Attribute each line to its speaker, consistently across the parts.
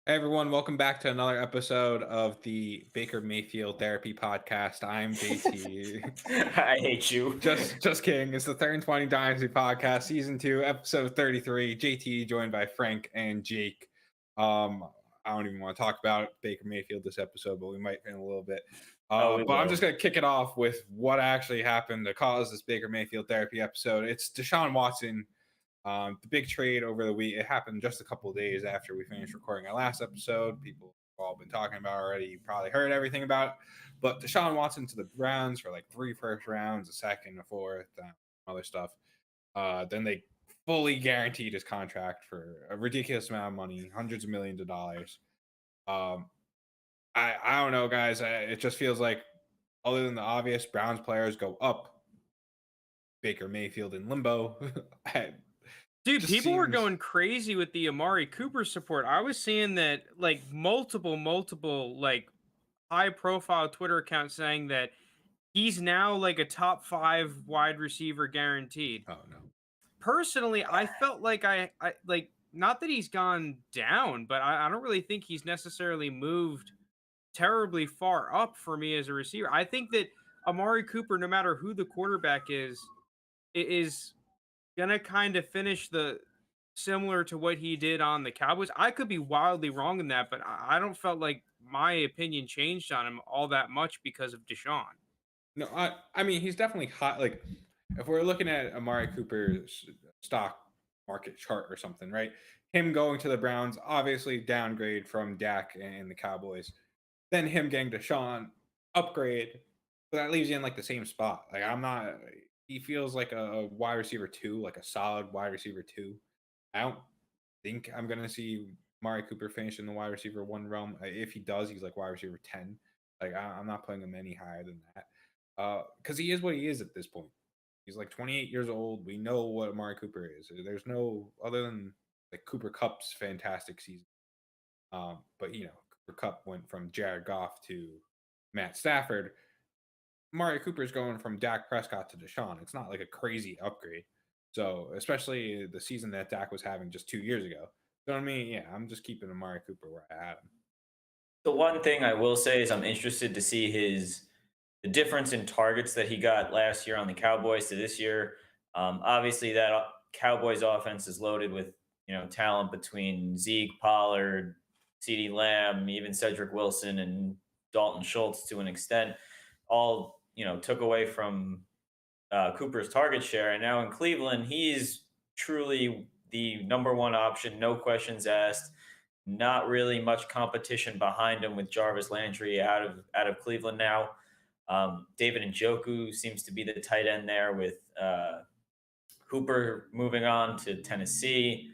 Speaker 1: Hey everyone, welcome back to another episode of the Baker Mayfield Therapy Podcast. I'm JT.
Speaker 2: I hate you.
Speaker 1: Just kidding. It's the 3rd and 20 Dynasty Podcast, Season 2, Episode 33. JT joined by Frank and Jake. I don't even want to talk about Baker Mayfield this episode, but we might in a little bit. But I'm just going to kick it off with what actually happened to cause this Baker Mayfield Therapy episode. It's Deshaun Watson. The big trade over the week, it happened just a couple of days after we finished recording our last episode. People have all been talking about already. You probably heard everything about it. But Deshaun Watson to the Browns for like 3 first rounds, a second, a fourth, other stuff. Then they fully guaranteed his contract for a ridiculous amount of money, hundreds of millions of dollars. I don't know, guys. It just feels like, other than the obvious, Browns players go up. Baker Mayfield in limbo.
Speaker 3: Dude, people were going crazy with the Amari Cooper support. I was seeing that like multiple like high profile Twitter accounts saying that he's now like a top 5 wide receiver guaranteed.
Speaker 1: Oh no.
Speaker 3: Personally, I felt like I like, not that he's gone down, but I don't really think he's necessarily moved terribly far up for me as a receiver. I think that Amari Cooper, no matter who the quarterback is gonna kind of finish the similar to what he did on the Cowboys. I could be wildly wrong in that, but I don't felt like my opinion changed on him all that much because of Deshaun.
Speaker 1: No, I mean he's definitely hot. Like if we're looking at Amari Cooper's stock market chart or something, right? Him going to the Browns, obviously downgrade from Dak and the Cowboys. Then him getting Deshaun, upgrade, but that leaves you in like the same spot. Like I'm not. He feels like a wide receiver 2, like a solid wide receiver 2. I don't think I'm gonna see Amari Cooper finish in the wide receiver 1 realm. If he does, he's like wide receiver 10. Like I'm not putting him any higher than that. Because he is what he is at this point. He's like 28 years old. We know what Amari Cooper is. There's no other than like Cooper Kupp's fantastic season. But Cooper Kupp went from Jared Goff to Matt Stafford. Amari Cooper's going from Dak Prescott to Deshaun. It's not like a crazy upgrade. So, especially the season that Dak was having just 2 years ago. So, I mean, yeah, I'm just keeping Amari Cooper where I had him.
Speaker 2: The one thing I will say is I'm interested to see the difference in targets that he got last year on the Cowboys to this year. Obviously, that Cowboys offense is loaded with talent between Zeke, Pollard, CeeDee Lamb, even Cedric Wilson, and Dalton Schultz to an extent. All took away from Cooper's target share. And now in Cleveland, he's truly the number 1 option, no questions asked. Not really much competition behind him with Jarvis Landry out of Cleveland now. David Njoku seems to be the tight end there with Cooper moving on to Tennessee.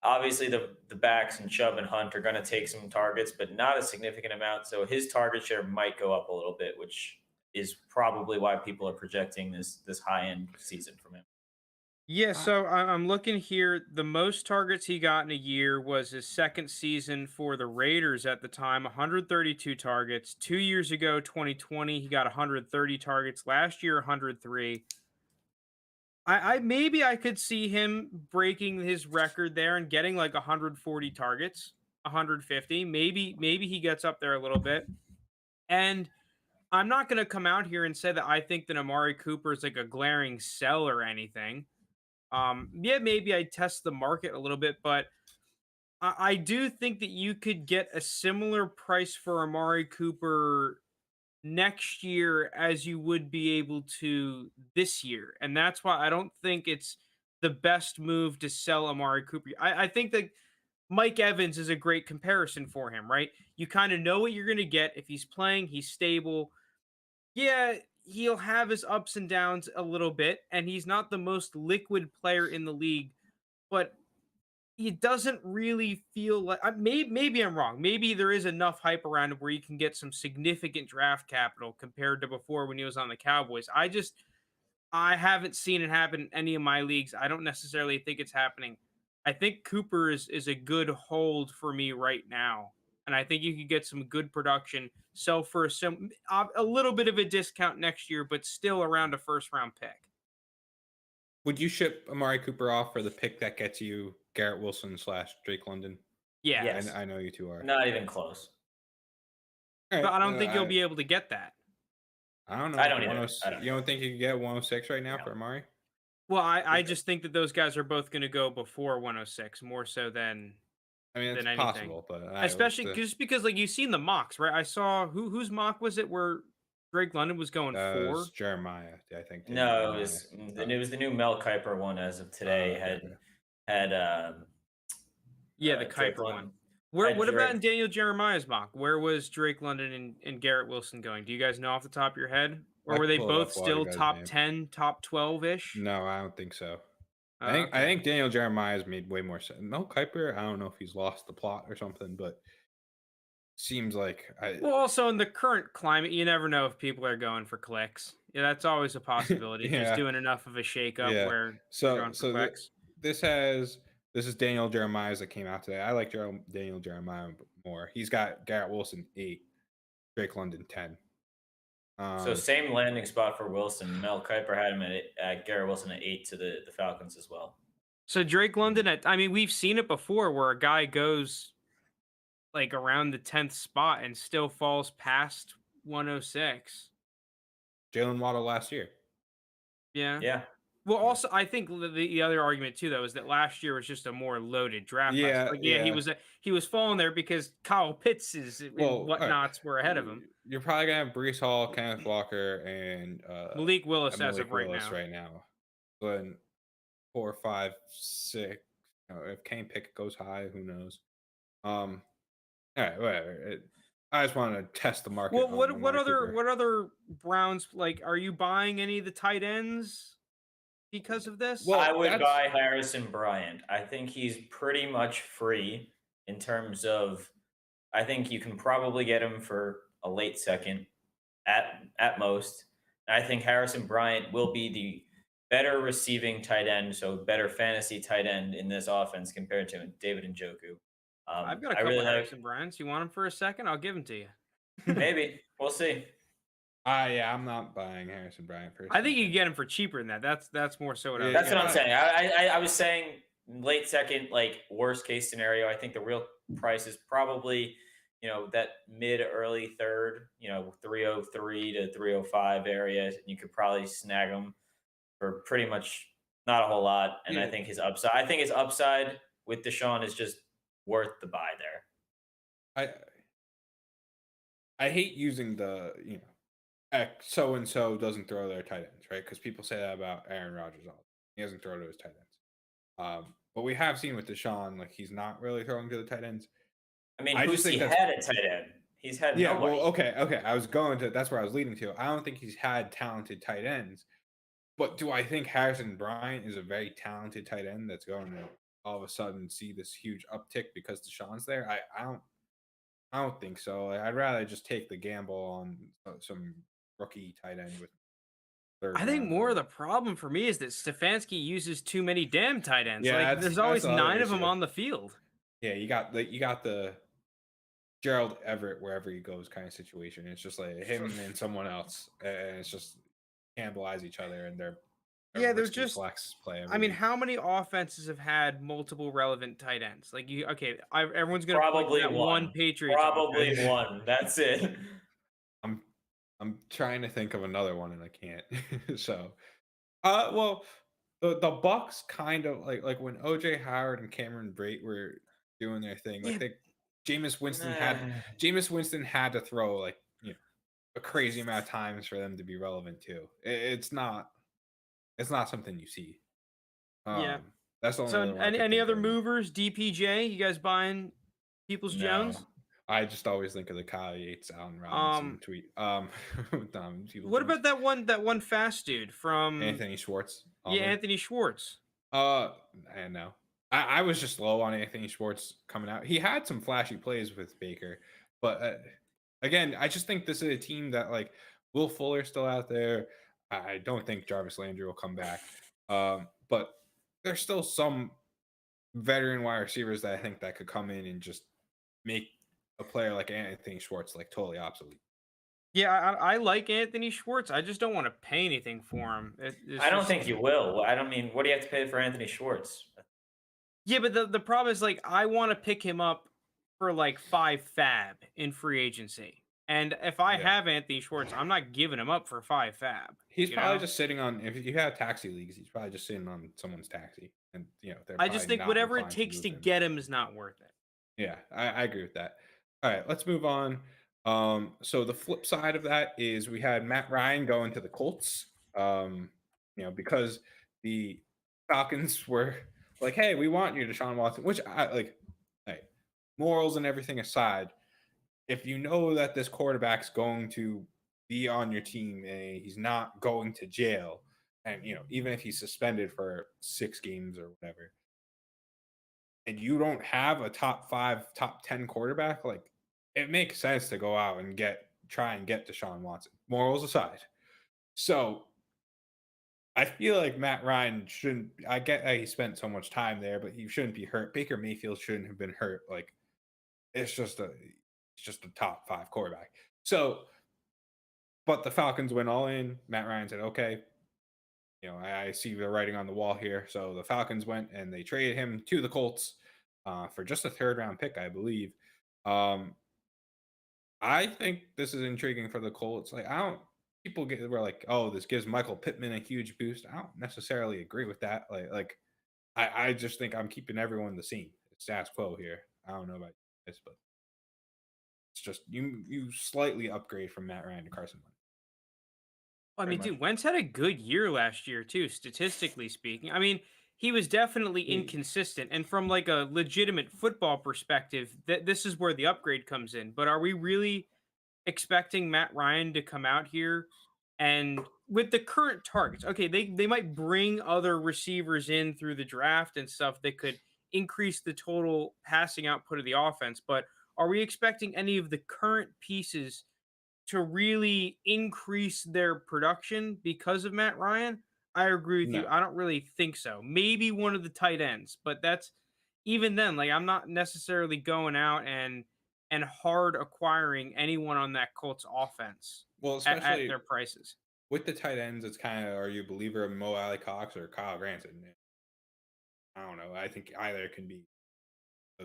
Speaker 2: Obviously, the backs and Chubb and Hunt are going to take some targets, but not a significant amount. So his target share might go up a little bit, which is probably why people are projecting this high-end season from him.
Speaker 3: Yeah, so I'm looking here. The most targets he got in a year was his 2nd season for the Raiders at the time, 132 targets. 2 years ago, 2020, he got 130 targets. Last year, 103. Maybe I could see him breaking his record there and getting like 140 targets, 150. Maybe he gets up there a little bit. And I'm not going to come out here and say that I think that Amari Cooper is like a glaring sell or anything. Yeah, maybe I test the market a little bit, but I do think that you could get a similar price for Amari Cooper next year as you would be able to this year. And that's why I don't think it's the best move to sell Amari Cooper. I think that Mike Evans is a great comparison for him, right? You kind of know what you're going to get. If he's playing, he's stable. Yeah, he'll have his ups and downs a little bit, and he's not the most liquid player in the league, but he doesn't really feel like maybe I'm wrong. Maybe there is enough hype around him where you can get some significant draft capital compared to before when he was on the Cowboys. I haven't seen it happen in any of my leagues. I don't necessarily think it's happening. I think Cooper is a good hold for me right now. And I think you could get some good production, sell for a little bit of a discount next year, but still around a 1st-round pick.
Speaker 1: Would you ship Amari Cooper off for the pick that gets you Garrett Wilson / Drake London?
Speaker 3: Yeah,
Speaker 2: Yes.
Speaker 1: I know you two are.
Speaker 2: Not even close.
Speaker 1: All
Speaker 3: but
Speaker 1: right,
Speaker 3: I don't think you'll be able to get that.
Speaker 1: I don't know.
Speaker 2: I don't either.
Speaker 1: You don't think you can get 106 right now
Speaker 2: No.
Speaker 1: for Amari?
Speaker 3: Well, I just think that those guys are both going to go before 106 more so than
Speaker 1: I mean, it's
Speaker 3: anything.
Speaker 1: possible, but
Speaker 3: Especially just because like you've seen the mocks, right? I saw whose mock was it where Drake London was going
Speaker 1: was
Speaker 3: 4?
Speaker 1: Jeremiah, I think.
Speaker 2: No, it was the new Mel Kiper one as of today.
Speaker 1: Okay.
Speaker 2: Had
Speaker 3: Yeah, the
Speaker 2: Drake
Speaker 3: Kuiper one.
Speaker 2: London.
Speaker 3: What about in
Speaker 2: Drake.
Speaker 3: Daniel Jeremiah's mock? Where was Drake London and Garrett Wilson going? Do you guys know off the top of your head? Or
Speaker 1: I
Speaker 3: were they
Speaker 1: can pull it
Speaker 3: both
Speaker 1: up while you
Speaker 3: still
Speaker 1: guys
Speaker 3: top
Speaker 1: name.
Speaker 3: 10, top 12-ish?
Speaker 1: No, I don't think so.
Speaker 3: Oh,
Speaker 1: I
Speaker 3: okay.
Speaker 1: think Daniel Jeremiah's made way more sense. Mel Kiper, I don't know if he's lost the plot or something, but seems like
Speaker 3: Well, also in the current climate, you never know if people are going for clicks. Yeah, that's always a possibility.
Speaker 1: Yeah.
Speaker 3: Just doing enough of a shakeup
Speaker 1: Yeah.
Speaker 3: where they're
Speaker 1: so
Speaker 3: going for
Speaker 1: so
Speaker 3: clicks.
Speaker 1: this is Daniel Jeremiah's that came out today. I like Daniel Jeremiah more. He's got Garrett Wilson 8, Drake London 10.
Speaker 2: So same landing spot for Wilson. Mel Kiper had him at Garrett Wilson at 8 to the Falcons as well.
Speaker 3: So Drake London we've seen it before where a guy goes like around the 10th spot and still falls past 106.
Speaker 1: Jalen Waddle last year.
Speaker 3: Yeah.
Speaker 2: Yeah.
Speaker 3: Well, also I think the other argument too though is that last year was just a more loaded draft.
Speaker 1: Yeah,
Speaker 3: class. He was falling there because Kyle Pitts and whatnots were ahead of him.
Speaker 1: You're probably gonna have Breece Hall, Kenneth Walker, and
Speaker 3: Malik Willis as
Speaker 1: Malik
Speaker 3: of right
Speaker 1: Willis
Speaker 3: now.
Speaker 1: right now. But 4, 5, 6. If Kane Pickett goes high, who knows? All right, whatever. I just wanted to test the market.
Speaker 3: Well, what other Browns like? Are you buying any of the tight ends because of this?
Speaker 1: Well,
Speaker 2: I would buy Harrison Bryant. I think he's pretty much free in terms of. I think you can probably get him for a late second, at most. And I think Harrison Bryant will be the better receiving tight end, so better fantasy tight end in this offense compared to David Njoku.
Speaker 3: I've got a couple of Harrison Bryants. You want him for a second? I'll give him to you.
Speaker 2: Maybe. We'll see.
Speaker 1: Yeah, I'm not buying Harrison Bryant first.
Speaker 3: I think you can get him for cheaper than that. That's more so what I was
Speaker 2: That's what I'm saying. I was saying late second, like worst case scenario. I think the real price is probably, that mid early third, 303 to 305 area. You could probably snag him for pretty much not a whole lot. And I think his upside with Deshaun is just worth the buy there.
Speaker 1: I hate using the so and so doesn't throw their tight ends, right? Because people say that about Aaron Rodgers all. He doesn't throw to his tight ends. But we have seen with Deshaun, like he's not really throwing to the tight ends.
Speaker 2: I mean, who's he had at tight end? He's had nobody.
Speaker 1: Well, okay. That's where I was leading to. I don't think he's had talented tight ends. But do I think Harrison Bryant is a very talented tight end that's going to all of a sudden see this huge uptick because Deshaun's there? I don't think so. I'd rather just take the gamble on some rookie tight end with.
Speaker 3: I think more of the problem for me is that Stefanski uses too many damn tight ends.
Speaker 1: Yeah,
Speaker 3: there's always 9 of them on the field.
Speaker 1: Yeah, you got the Gerald Everett wherever he goes kind of situation. It's just like him and someone else, and it's just cannibalize each other and they're
Speaker 3: there's just
Speaker 1: flex play.
Speaker 3: I mean, how many offenses have had multiple relevant tight ends? Like everyone's gonna
Speaker 2: probably
Speaker 3: that one Patriots.
Speaker 2: Probably
Speaker 3: offense.
Speaker 2: one. That's it.
Speaker 1: I'm trying to think of another one and I can't. So, well, the Bucs kind of like when OJ Howard and Cameron Brate were doing their thing. Like Jameis Winston had to throw like a crazy amount of times for them to be relevant too. It's not something you see. That's the only.
Speaker 3: So any other movers? DPJ, you guys buying Peoples Jones?
Speaker 1: I just always think of the Kyle Yates, Allen Robinson tweet.
Speaker 3: What about that one fast dude from
Speaker 1: Anthony Schwartz?
Speaker 3: Anthony Schwartz.
Speaker 1: I know. I was just low on Anthony Schwartz coming out. He had some flashy plays with Baker, but again, I just think this is a team that like Will Fuller's still out there. I don't think Jarvis Landry will come back, but there's still some veteran wide receivers that I think that could come in and just make a player like Anthony Schwartz like totally obsolete.
Speaker 3: Yeah, I like Anthony Schwartz. I just don't want to pay anything for him.
Speaker 2: I don't think you will. I don't mean, what do you have to pay for Anthony Schwartz?
Speaker 3: Yeah, but the problem is like I want to pick him up for like 5 fab in free agency. And if I
Speaker 1: Yeah.
Speaker 3: have Anthony Schwartz, I'm not giving him up for 5 fab.
Speaker 1: He's
Speaker 3: you
Speaker 1: probably
Speaker 3: know?
Speaker 1: just sitting on. If you have taxi leagues, he's probably just sitting on someone's taxi, and they're
Speaker 3: I just
Speaker 1: probably
Speaker 3: think
Speaker 1: not
Speaker 3: whatever it
Speaker 1: inclined to
Speaker 3: takes
Speaker 1: move
Speaker 3: to
Speaker 1: him.
Speaker 3: get him is not worth it.
Speaker 1: Yeah, I agree with that. All right, let's move on. So the flip side of that is we had Matt Ryan going to the Colts. Because the Falcons were like, "Hey, we want you, Deshaun Watson," which I like. Hey, morals and everything aside, if you know that this quarterback's going to be on your team and he's not going to jail, and even if he's suspended for 6 games or whatever, and you don't have a top 5, top 10 quarterback, like it makes sense to go out and try and get Deshaun Watson, morals aside. So I feel like Matt Ryan shouldn't. I get that he spent so much time there, but he shouldn't be hurt. Baker Mayfield shouldn't have been hurt. Like it's just a top 5 quarterback. So, but the Falcons went all in. Matt Ryan said, "Okay, I see the writing on the wall here." So the Falcons went and they traded him to the Colts for just a 3rd-round pick, I believe. I think this is intriguing for the Colts. Like, I don't. People were like, "Oh, this gives Michael Pittman a huge boost." I don't necessarily agree with that. I just think I'm keeping everyone the same. It's status quo here. I don't know about this, but it's just you slightly upgrade from Matt Ryan to Carson Wentz.
Speaker 3: I mean,
Speaker 1: Pretty
Speaker 3: dude,
Speaker 1: much.
Speaker 3: Wentz had a good year last year too, statistically speaking. I mean, he was definitely
Speaker 1: He-
Speaker 3: inconsistent, and from like a legitimate football perspective, this is where the upgrade comes in. But are we really expecting Matt Ryan to come out here and with the current targets? Okay, they might bring other receivers in through the draft and stuff that could increase the total passing output of the offense, but are we expecting any of the current pieces to really increase their production because of Matt Ryan? I agree with you.
Speaker 1: No.
Speaker 3: I don't really think so. Maybe one of the tight ends, but that's even then, like I'm not necessarily going out and hard acquiring anyone on that Colts offense
Speaker 1: Well,
Speaker 3: at
Speaker 1: especially
Speaker 3: their prices.
Speaker 1: with the tight ends, it's kind of, are you a believer of Mo Alley Cox or Kyle Granson? I don't know. I think either can be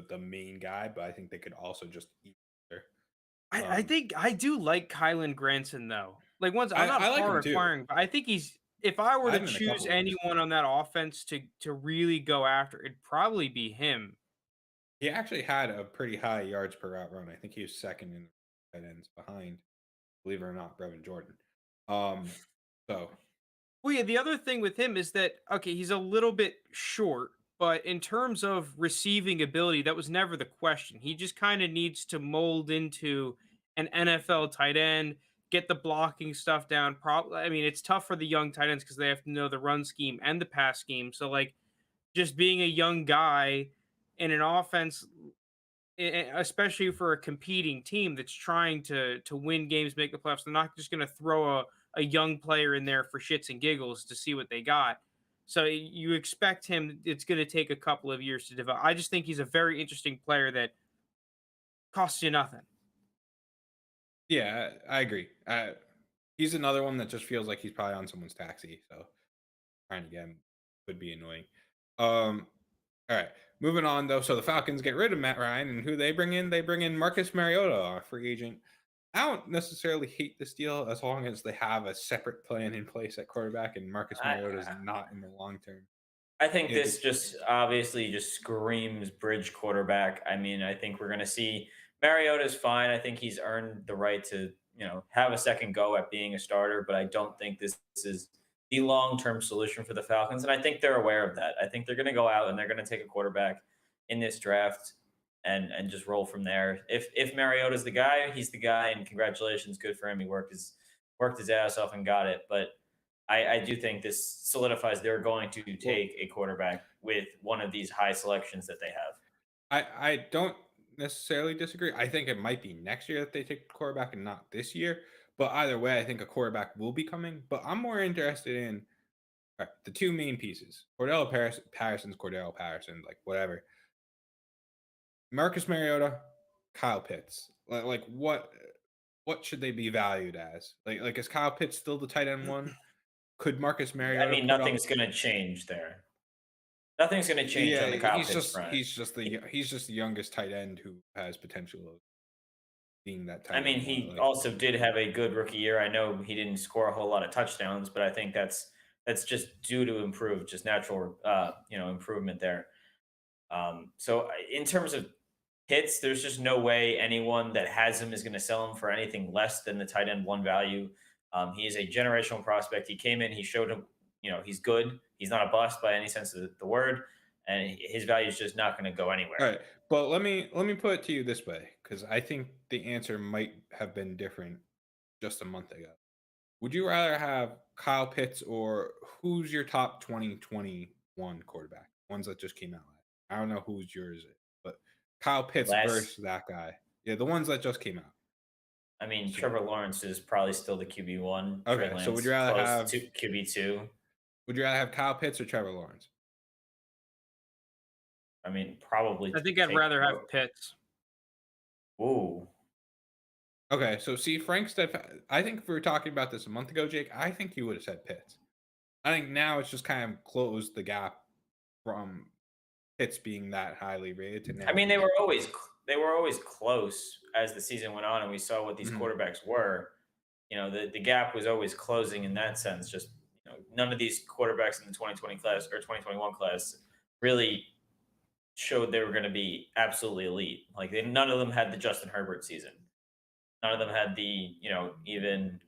Speaker 1: the main guy, but I think they could also just eat there.
Speaker 3: I think I do like Kylan Granson though. Like once I'm not
Speaker 1: I like him
Speaker 3: hard
Speaker 1: too.
Speaker 3: acquiring, but I think he's if I were
Speaker 1: I
Speaker 3: to
Speaker 1: have him in a
Speaker 3: choose
Speaker 1: couple leagues.
Speaker 3: anyone on that offense to really go after, it'd probably be him.
Speaker 1: He actually had a pretty high yards per route run. I think he was second in tight ends behind, believe it or not, Brevin Jordan. So
Speaker 3: Well, yeah, the other thing with him is that okay, he's a little bit short, but in terms of receiving ability, that was never the question. He just kind of needs to mold into an NFL tight end, get the blocking stuff down. Probably, I mean, it's tough for the young tight ends because they have to know the run scheme and the pass scheme. So, like, just being a young guy in an offense, especially for a competing team that's trying to win games, make the playoffs, they're not just going to throw a young player in there for shits and giggles to see what they got. So you expect him, it's going to take a couple of years to develop. I just think he's a very interesting player that costs you nothing.
Speaker 1: yeah, I agree. He's another one that just feels like he's probably on someone's taxi. So trying to get him would be annoying. All right, moving on though. So the Falcons get rid of Matt Ryan, and who they bring in? They bring in Marcus Mariota, a free agent. I don't necessarily hate this deal as long as they have a separate plan in place at quarterback, and Marcus
Speaker 2: I,
Speaker 1: Mariota is not in the long term.
Speaker 2: I think
Speaker 1: It,
Speaker 2: this just obviously just screams bridge quarterback. I mean, I think we're going to see Mariota's fine. I think he's earned the right to, have a second go at being a starter, but I don't think this is the long-term solution for the Falcons. And I think they're aware of that. I think they're going to go out and they're going to take a quarterback in this draft and just roll from there. If Mariota's the guy, he's the guy, and congratulations, good for him. He worked his ass off and got it. But I do think this solidifies they're going to take a quarterback with one of these high selections that they have.
Speaker 1: I don't necessarily disagree. I think it might be next year that they take a quarterback and not this year. But either way, I think a quarterback will be coming. But I'm more interested in the 2 main pieces: Patterson's Cordell Patterson, like whatever. Marcus Mariota, Kyle Pitts. Like what should they be valued as? Like is Kyle Pitts still the tight end one? Could Marcus
Speaker 2: I
Speaker 1: Mariota
Speaker 2: mean,
Speaker 1: put up?
Speaker 2: nothing's going to change there. Nothing's going to change on the Kyle
Speaker 1: he's
Speaker 2: Pitts
Speaker 1: just
Speaker 2: front.
Speaker 1: he's just the youngest tight end who has potential of being that tight
Speaker 2: I mean,
Speaker 1: end.
Speaker 2: he
Speaker 1: Like,
Speaker 2: also did have a good rookie year. I know he didn't score a whole lot of touchdowns, but I think that's just due to just natural, improvement there. So in terms of hits, there's just no way anyone that has him is going to sell him for anything less than the tight end one value. He is a generational prospect. He came in, he showed him, he's good. He's not a bust by any sense of the word, and his value is just not going to go anywhere.
Speaker 1: all right, but let me put it to you this way, because I think the answer might have been different just a month ago. Would you rather have Kyle Pitts, or who's your top 2021 quarterback? Ones that just came out last. I don't know who's yours, but Kyle Pitts versus that guy. Yeah, the ones that just came out.
Speaker 2: I mean, Trevor Lawrence is probably still the QB1.
Speaker 1: Okay, so would you rather have
Speaker 2: QB2?
Speaker 1: Would you rather have Kyle Pitts or Trevor Lawrence?
Speaker 2: I mean, probably.
Speaker 3: I think I'd rather have Pitts.
Speaker 2: Ooh.
Speaker 1: Okay, so see, Frank said, I think if we were talking about this a month ago, Jake, I think you would have said Pitts. I think now it's just kind of closed the gap from Pitts being that highly rated to now.
Speaker 2: I mean, they were always close as the season went on, and we saw what these quarterbacks were. The gap was always closing in that sense. Just none of these quarterbacks in the 2020 class or 2021 class really showed they were going to be absolutely elite. Like none of them had the Justin Herbert season. None of them had the even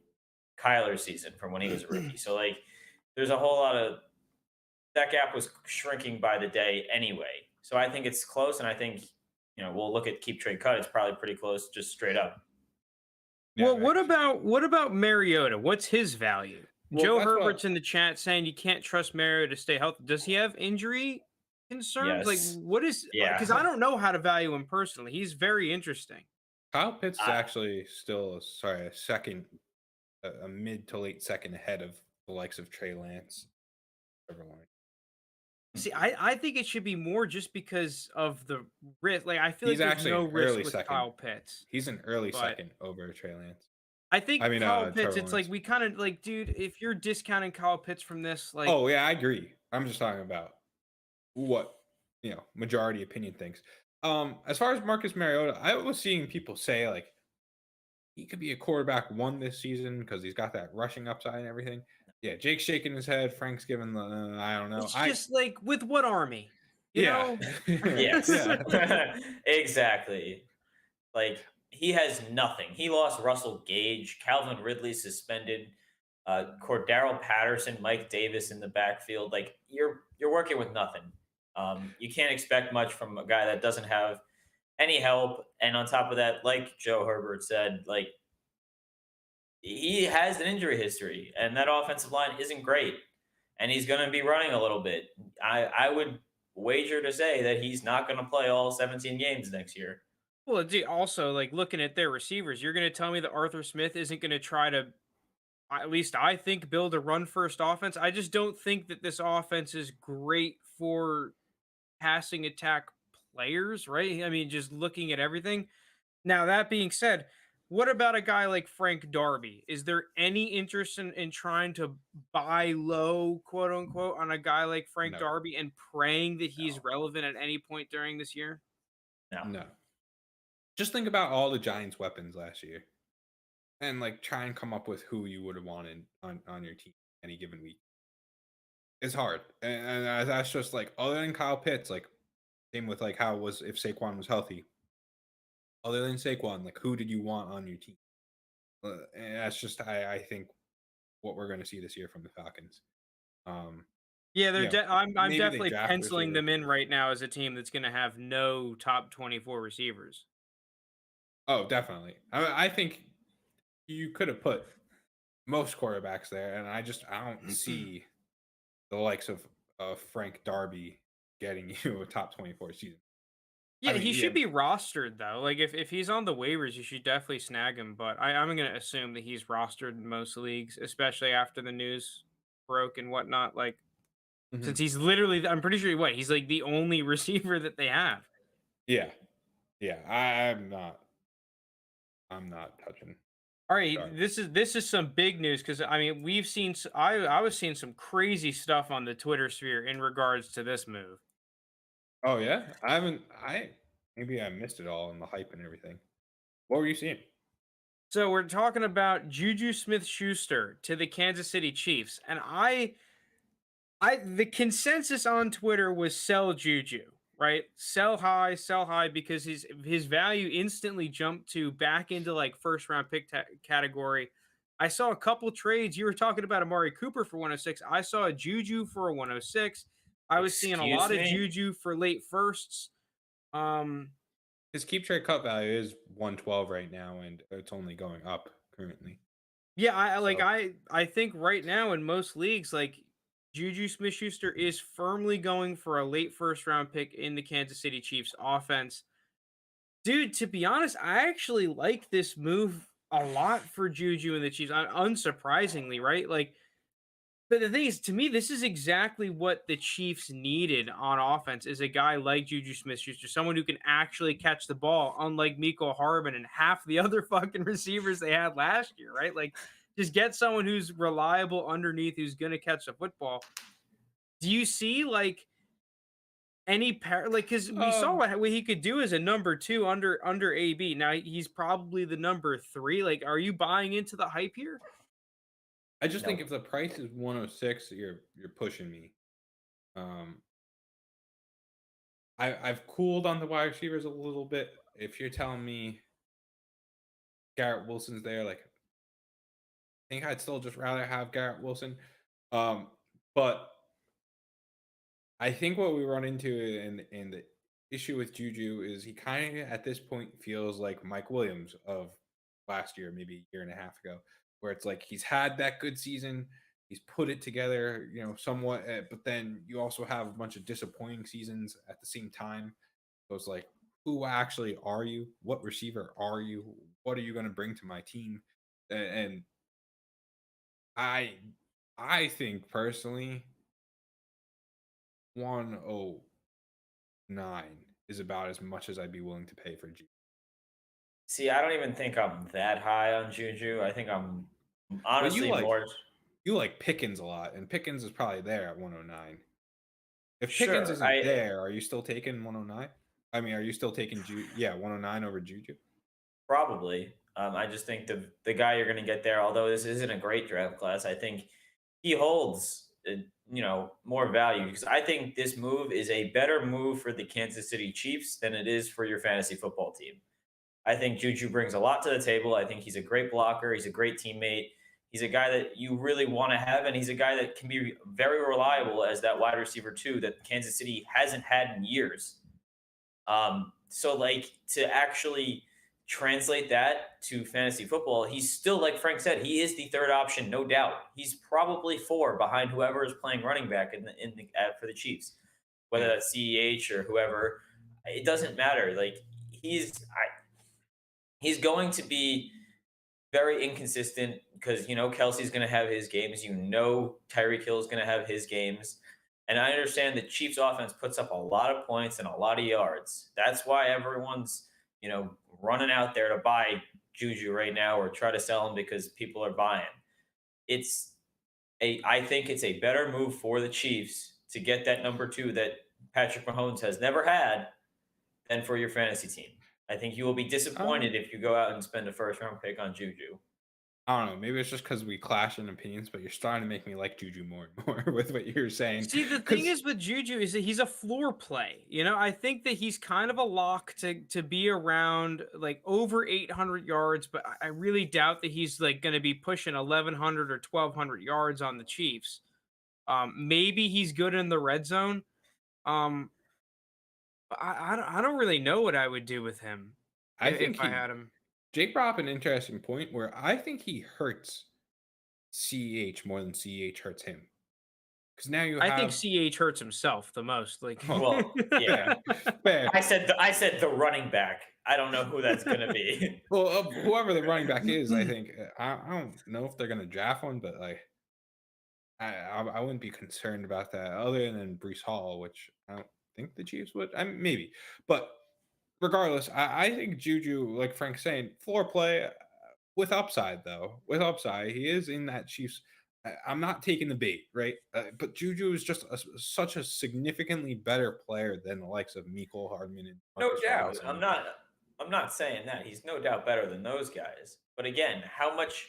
Speaker 2: Kyler season from when he was a rookie. So like, there's a whole lot of that gap was shrinking by the day anyway. So I think it's close, and I think we'll look at keep trade cut. It's probably pretty close, just straight up.
Speaker 3: Yeah, well, right. What about Mariota? What's his value? Well, Joe Herbert's in the chat saying you can't trust Mariota to stay healthy. Does he have injury concerns?
Speaker 2: Yes.
Speaker 3: Like, what is? Yeah, because I don't know how to value him personally. He's very interesting.
Speaker 1: Kyle Pitts is actually still a mid to late second ahead of the likes of Trey Lance.
Speaker 3: See, I think it should be more just because of the risk. Like, I feel like there's no risk with Kyle Pitts.
Speaker 1: He's an early second over Trey Lance.
Speaker 3: I think Kyle Pitts, it's like we kind of like, dude, if you're discounting Kyle Pitts from this, like,
Speaker 1: oh yeah, I agree. I'm just talking about what majority opinion thinks. As far as Marcus Mariota, I was seeing people say like he could be a quarterback one this season because he's got that rushing upside and everything. Yeah, Jake's shaking his head. Frank's giving the I don't know.
Speaker 3: It's just like with what army? You know?
Speaker 2: Yes. Yeah. Exactly. Like he has nothing. He lost Russell Gage, Calvin Ridley suspended, Cordarrelle Patterson, Mike Davis in the backfield. Like you're working with nothing. You can't expect much from a guy that doesn't have any help. And on top of that, like Joe Herbert said, like he has an injury history, and that offensive line isn't great, and he's going to be running a little bit. I would wager to say that he's not going to play all 17 games next year.
Speaker 3: Well, also, like, looking at their receivers, you're going to tell me that Arthur Smith isn't going to try to, at least I think, build a run-first offense? I just don't think that this offense is great for passing attack players, right? I mean, just looking at everything. Now, that being said, what about a guy like Frank Darby? Is there any interest in trying to buy low, quote unquote, on a guy like Frank Darby and praying that he's relevant at any point during this year?
Speaker 1: No. Just think about all the Giants' weapons last year, and like try and come up with who you would have wanted on your team any given week. It's hard, and that's just like other than Kyle Pitts, like same with like how it was if Saquon was healthy. Other than Saquon, like who did you want on your team? And that's just I think what we're going to see this year from the Falcons.
Speaker 3: Yeah, I'm definitely penciling them in right now as a team that's going to have no top 24 receivers.
Speaker 1: Oh, definitely. I think you could have put most quarterbacks there, and I don't see the likes of Frank Darby getting you a top 24 season.
Speaker 3: Yeah, he should be rostered though. Like if he's on the waivers, you should definitely snag him. But I'm gonna assume that he's rostered in most leagues, especially after the news broke and whatnot. Like since he's literally, I'm pretty sure he's like the only receiver that they have.
Speaker 1: Yeah. I'm not touching.
Speaker 3: All right, this is some big news because I mean we've seen I was seeing some crazy stuff on the Twitter sphere in regards to this move.
Speaker 1: Oh yeah, I haven't. Maybe I missed it all in the hype and everything. What were you seeing?
Speaker 3: So we're talking about Juju Smith-Schuster to the Kansas City Chiefs, and the consensus on Twitter was sell Juju, right? Sell high because his value instantly jumped to back into like first round pick category. I saw a couple trades. You were talking about Amari Cooper for 106. I saw a Juju for a 106. I was seeing a
Speaker 2: Excuse
Speaker 3: lot of
Speaker 2: me?
Speaker 3: Juju for late firsts.
Speaker 1: His keep trade cut value is 112 right now, and it's only going up currently.
Speaker 3: Yeah, I like
Speaker 1: So-
Speaker 3: I think right now in most leagues, like Juju Smith Schuster is firmly going for a late first round pick in the Kansas City Chiefs offense. Dude, to be honest, I actually like this move a lot for Juju and the Chiefs. Unsurprisingly, right? Like, but the thing is, to me, this is exactly what the Chiefs needed on offense is a guy like Juju Smith-Schuster, someone who can actually catch the ball, unlike Miko Harbin and half the other fucking receivers they had last year, right? Like, just get someone who's reliable underneath, who's going to catch the football. Do you see like any like because we saw what he could do as a number 2 under AB. Now he's probably the number 3. Like, are you buying into the hype here?
Speaker 1: I just think
Speaker 2: No.
Speaker 1: if the price is 106, you're pushing me. I've cooled on the wide receivers a little bit. If you're telling me Garrett Wilson's there, like I think I'd still just rather have Garrett Wilson. But I think what we run into in the issue with Juju is he kind of at this point feels like Mike Williams of last year, maybe a year and a half ago, where it's like he's had that good season, he's put it together, somewhat, but then you also have a bunch of disappointing seasons at the same time. So it's like, who actually are you? What receiver are you? What are you going to bring to my team? And I think personally 109 is about as much as I'd be willing to pay for Juju.
Speaker 2: See, I don't even think I'm that high on Juju. I think I'm honestly more.
Speaker 1: You like Pickens a lot, and Pickens is probably there at 109. If
Speaker 2: Sure,
Speaker 1: Pickens isn't there, are you still taking 109? I mean, are you still taking 109 over Juju?
Speaker 2: Probably. I just think the guy you're going to get there, although this isn't a great draft class, I think he holds more value because I think this move is a better move for the Kansas City Chiefs than it is for your fantasy football team. I think Juju brings a lot to the table. I think he's a great blocker. He's a great teammate. He's a guy that you really want to have, and he's a guy that can be very reliable as that wide receiver too that Kansas City hasn't had in years. So like to actually translate that to fantasy football, he's still, like Frank said, he is the third option, no doubt. He's probably 4 behind whoever is playing running back for the Chiefs, whether that's CEH or whoever. It doesn't matter. Like he's going to be very inconsistent because Kelsey's going to have his games. Tyreek Hill is going to have his games. And I understand the Chiefs offense puts up a lot of points and a lot of yards. That's why everyone's, running out there to buy Juju right now or try to sell him because people are buying. I think it's a better move for the Chiefs to get that number 2 that Patrick Mahomes has never had than for your fantasy team. I think you will be disappointed if you go out and spend a first round pick on Juju.
Speaker 1: I don't know. Maybe it's just because we clash in opinions, but you're starting to make me like Juju more and more with what you're saying.
Speaker 3: See, the thing is with Juju is that he's a floor play. I think that he's kind of a lock to be around like over 800 yards, but I really doubt that he's like going to be pushing 1,100 or 1,200 yards on the Chiefs. Maybe he's good in the red zone. I don't really know what I would do with him.
Speaker 1: I think
Speaker 3: if I had him.
Speaker 1: Jake brought up an interesting point where I think he hurts CEH more than CEH hurts him. Because now
Speaker 3: I think CEH hurts himself the most. Like,
Speaker 2: well, yeah.
Speaker 1: Fair.
Speaker 2: I said the running back. I don't know who that's going to be.
Speaker 1: Well, whoever the running back is, I think I don't know if they're going to draft one, but like I wouldn't be concerned about that other than Breece Hall, which I don't think the Chiefs would. I mean, maybe, but regardless, I think Juju, like Frank's saying, floor play with upside though. With upside, he is in that Chiefs I'm not taking the bait, right? But Juju is just such a significantly better player than the likes of Mecole Hardman and
Speaker 2: No
Speaker 1: Marcus
Speaker 2: doubt.
Speaker 1: Robinson.
Speaker 2: I'm not saying that. He's no doubt better than those guys. But again, how much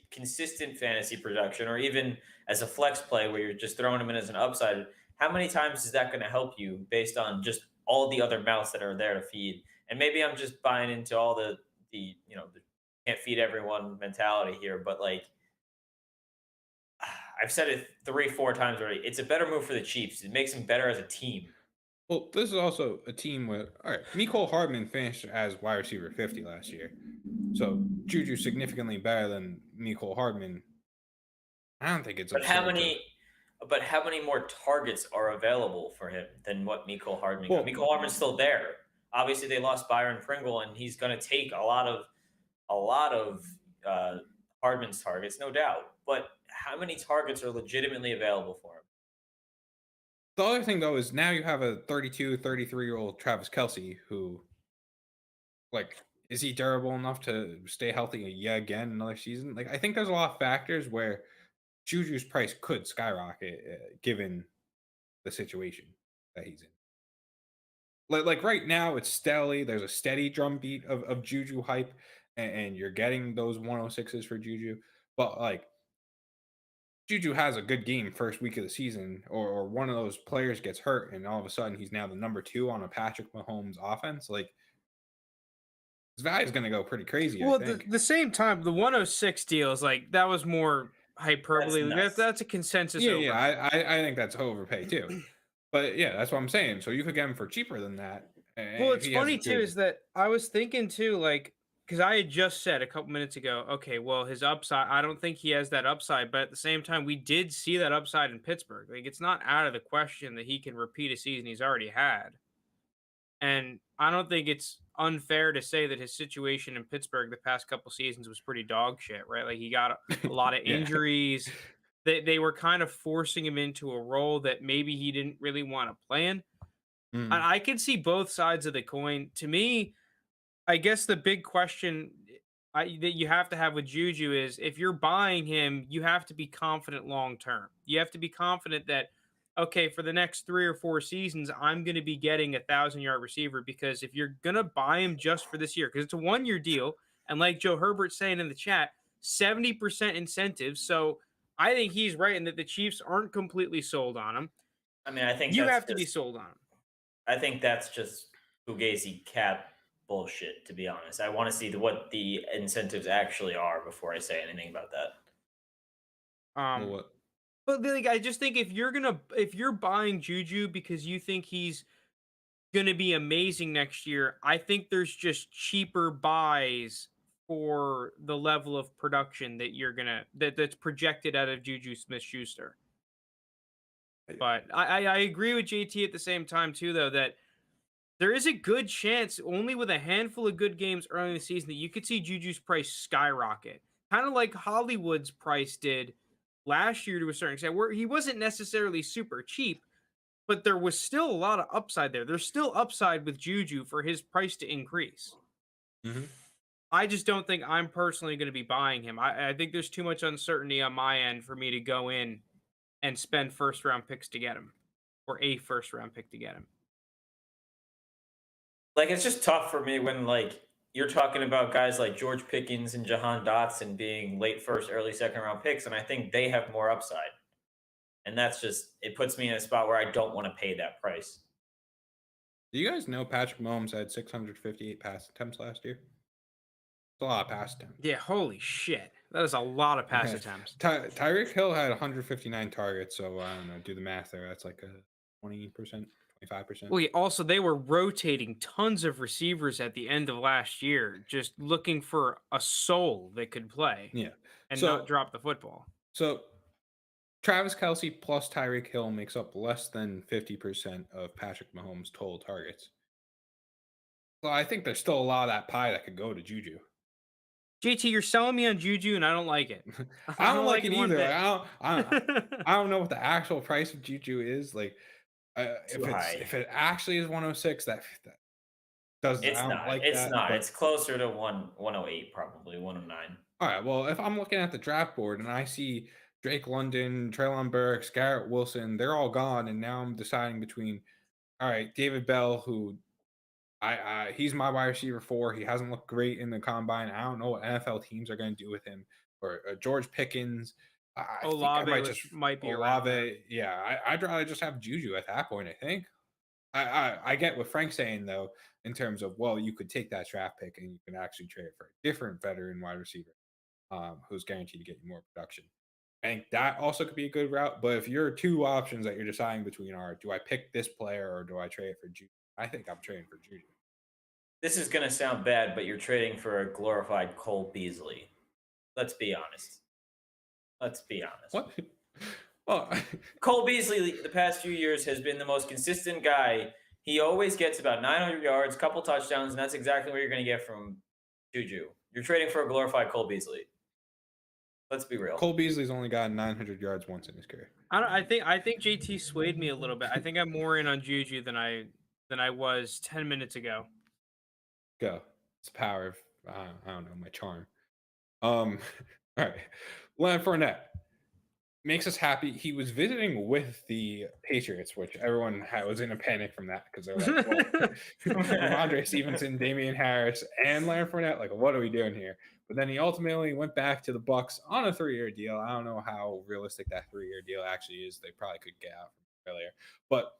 Speaker 2: consistent fantasy production, or even as a flex play where you're just throwing him in as an upside, how many times is that going to help you based on just all the other mouths that are there to feed? And maybe I'm just buying into all the can't feed everyone mentality here, but like I've said it 3-4 times already. It's a better move for the Chiefs. It makes them better as a team.
Speaker 1: Well, this is also a team with all right. Mecole Hardman finished as wide receiver 50 last year, so Juju significantly better than Mecole Hardman. I don't think it's.
Speaker 2: But how many more targets are available for him than what Mecole Hardman got? Mecole Hardman's still there. Obviously, they lost Byron Pringle, and he's going to take a lot of Hardman's targets, no doubt. But how many targets are legitimately available for him?
Speaker 1: The other thing, though, is now you have a 32, 33-year-old Travis Kelce who, like, is he durable enough to stay healthy yet again another season? Like, I think there's a lot of factors where Juju's price could skyrocket given the situation that he's in. Like right now, it's steady. There's a steady drumbeat of Juju hype, and you're getting those 106s for Juju. But, like, Juju has a good game first week of the season, or one of those players gets hurt, and all of a sudden he's now the number 2 on a Patrick Mahomes offense. Like, his value is going to go pretty crazy.
Speaker 3: Well,
Speaker 1: I think.
Speaker 3: the same time, the 106 deal is like that was more hyperbole. That's a consensus.
Speaker 1: Yeah. I think that's overpay too. But yeah, that's what I'm saying. So you could get him for cheaper than that.
Speaker 3: Well, it's funny too is that I was thinking too, like, because I had just said a couple minutes ago, okay, well, his upside, I don't think he has that upside, but at the same time, we did see that upside in Pittsburgh. Like, it's not out of the question that he can repeat a season he's already had. And I don't think it's unfair to say that his situation in Pittsburgh the past couple seasons was pretty dog shit, right? Like, he got a lot of injuries. They were kind of forcing him into a role that maybe he didn't really want to play in. I can see both sides of the coin. To me, I guess the big question that you have to have with Juju is if you're buying him, you have to be confident long term. You have to be confident that, okay, for the next 3 or 4 seasons, I'm going to be getting a 1,000-yard receiver, because if you're going to buy him just for this year, because it's a 1-year deal, and like Joe Herbert's saying in the chat, 70% incentive. So I think he's right in that the Chiefs aren't completely sold on him.
Speaker 2: I mean, I think
Speaker 3: you have to be sold on him.
Speaker 2: I think that's just fugazi cap bullshit, to be honest. I want to see what the incentives actually are before I say anything about that.
Speaker 3: But like, I just think if you're buying Juju because you think he's gonna be amazing next year, I think there's just cheaper buys for the level of production that that's projected out of Juju Smith-Schuster. But I agree with JT at the same time too, though, that there is a good chance, only with a handful of good games early in the season, that you could see Juju's price skyrocket, kind of like Hollywood's price did last year to a certain extent, where he wasn't necessarily super cheap, but there was still a lot of upside there. There's still upside with Juju for his price to increase. I just don't think I'm personally going to be buying him. I think there's too much uncertainty on my end for me to go in and spend first-round picks to get him, or a first-round pick to get him.
Speaker 2: Like, it's just tough for me when, like, you're talking about guys like George Pickens and Jahan Dotson being late first, early second-round picks, and I think they have more upside. And that's just, it puts me in a spot where I don't want to pay that price.
Speaker 1: Do you guys know Patrick Mahomes had 658 pass attempts last year? It's a lot of pass attempts.
Speaker 3: Yeah, holy shit. That is a lot of pass attempts.
Speaker 1: Tyreek Hill had 159 targets, so I don't know, do the math there. That's like a 20%, 25%.
Speaker 3: Well, also, they were rotating tons of receivers at the end of last year, just looking for a soul that could play and not drop the football.
Speaker 1: So Travis Kelce plus Tyreek Hill makes up less than 50% of Patrick Mahomes' total targets. Well, I think there's still a lot of that pie that could go to Juju.
Speaker 3: JT, you're selling me on Juju, and I don't like it.
Speaker 1: I don't like it either. I don't know what the actual price of Juju is. Like, if it actually is 106, that does.
Speaker 2: It's not. It's not. It's closer to 108, probably 109.
Speaker 1: All right. Well, if I'm looking at the draft board and I see Drake London, Treylon Burks, Garrett Wilson, they're all gone, and now I'm deciding between all right, David Bell, who he's my wide receiver 4. He hasn't looked great in the combine. I don't know what NFL teams are going to do with him. Or George Pickens. I think I
Speaker 3: Olave
Speaker 1: might just
Speaker 3: might be around there.
Speaker 1: Olave. Yeah, I'd rather just have Juju at that point. I think. I get what Frank's saying though, in terms of well, you could take that draft pick and you can actually trade it for a different veteran wide receiver, who's guaranteed to get you more production. I think that also could be a good route. But if your two options that you're deciding between are, do I pick this player or do I trade it for Juju? I think I'm trading for Juju.
Speaker 2: This is going to sound bad, but you're trading for a glorified Cole Beasley. Let's be honest. Let's be honest.
Speaker 1: What? Well,
Speaker 2: Cole Beasley, the past few years, has been the most consistent guy. He always gets about 900 yards, couple touchdowns, and that's exactly what you're going to get from Juju. You're trading for a glorified Cole Beasley. Let's be real.
Speaker 1: Cole Beasley's only gotten 900 yards once in his career.
Speaker 3: I think JT swayed me a little bit. I think I'm more in on Juju than I was 10 minutes ago.
Speaker 1: Go. It's the power of I don't know, my charm. All right. Leonard Fournette makes us happy. He was visiting with the Patriots, which everyone was in a panic from that because they're like, well, Ramondre Stevenson, Damian Harris, and Leonard Fournette, like, what are we doing here? But then he ultimately went back to the Bucs on a 3-year deal. I don't know how realistic that 3-year deal actually is. They probably could get out from earlier, but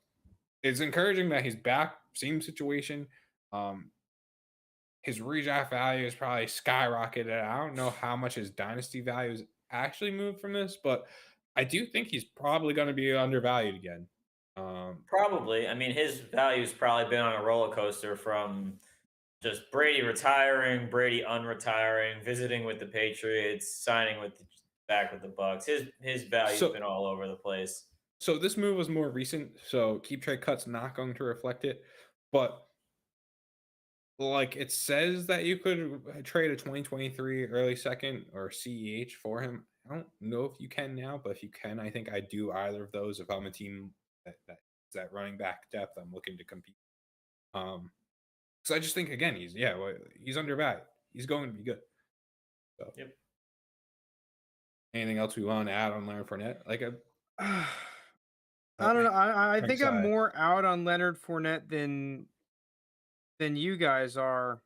Speaker 1: it's encouraging that he's back. Same situation. His redraft value is probably skyrocketed. I don't know how much his dynasty value has actually moved from this, but I do think he's probably going to be undervalued again.
Speaker 2: Probably. I mean, his value's probably been on a roller coaster from just Brady retiring, Brady unretiring, visiting with the Patriots, signing back with the Bucs. His value's been all over the place.
Speaker 1: So this move was more recent, so keep trade cuts not going to reflect it, but like it says that you could trade a 2023 early second or CEH for him. I don't know if you can now, but if you can, I think I'd do either of those if I'm a team that running back depth I'm looking to compete. Because I just think again he's undervalued. He's going to be good. So.
Speaker 2: Yep.
Speaker 1: Anything else we want to add on Leonard Fournette?
Speaker 3: I don't know. I think I'm more out on Leonard Fournette than you guys are.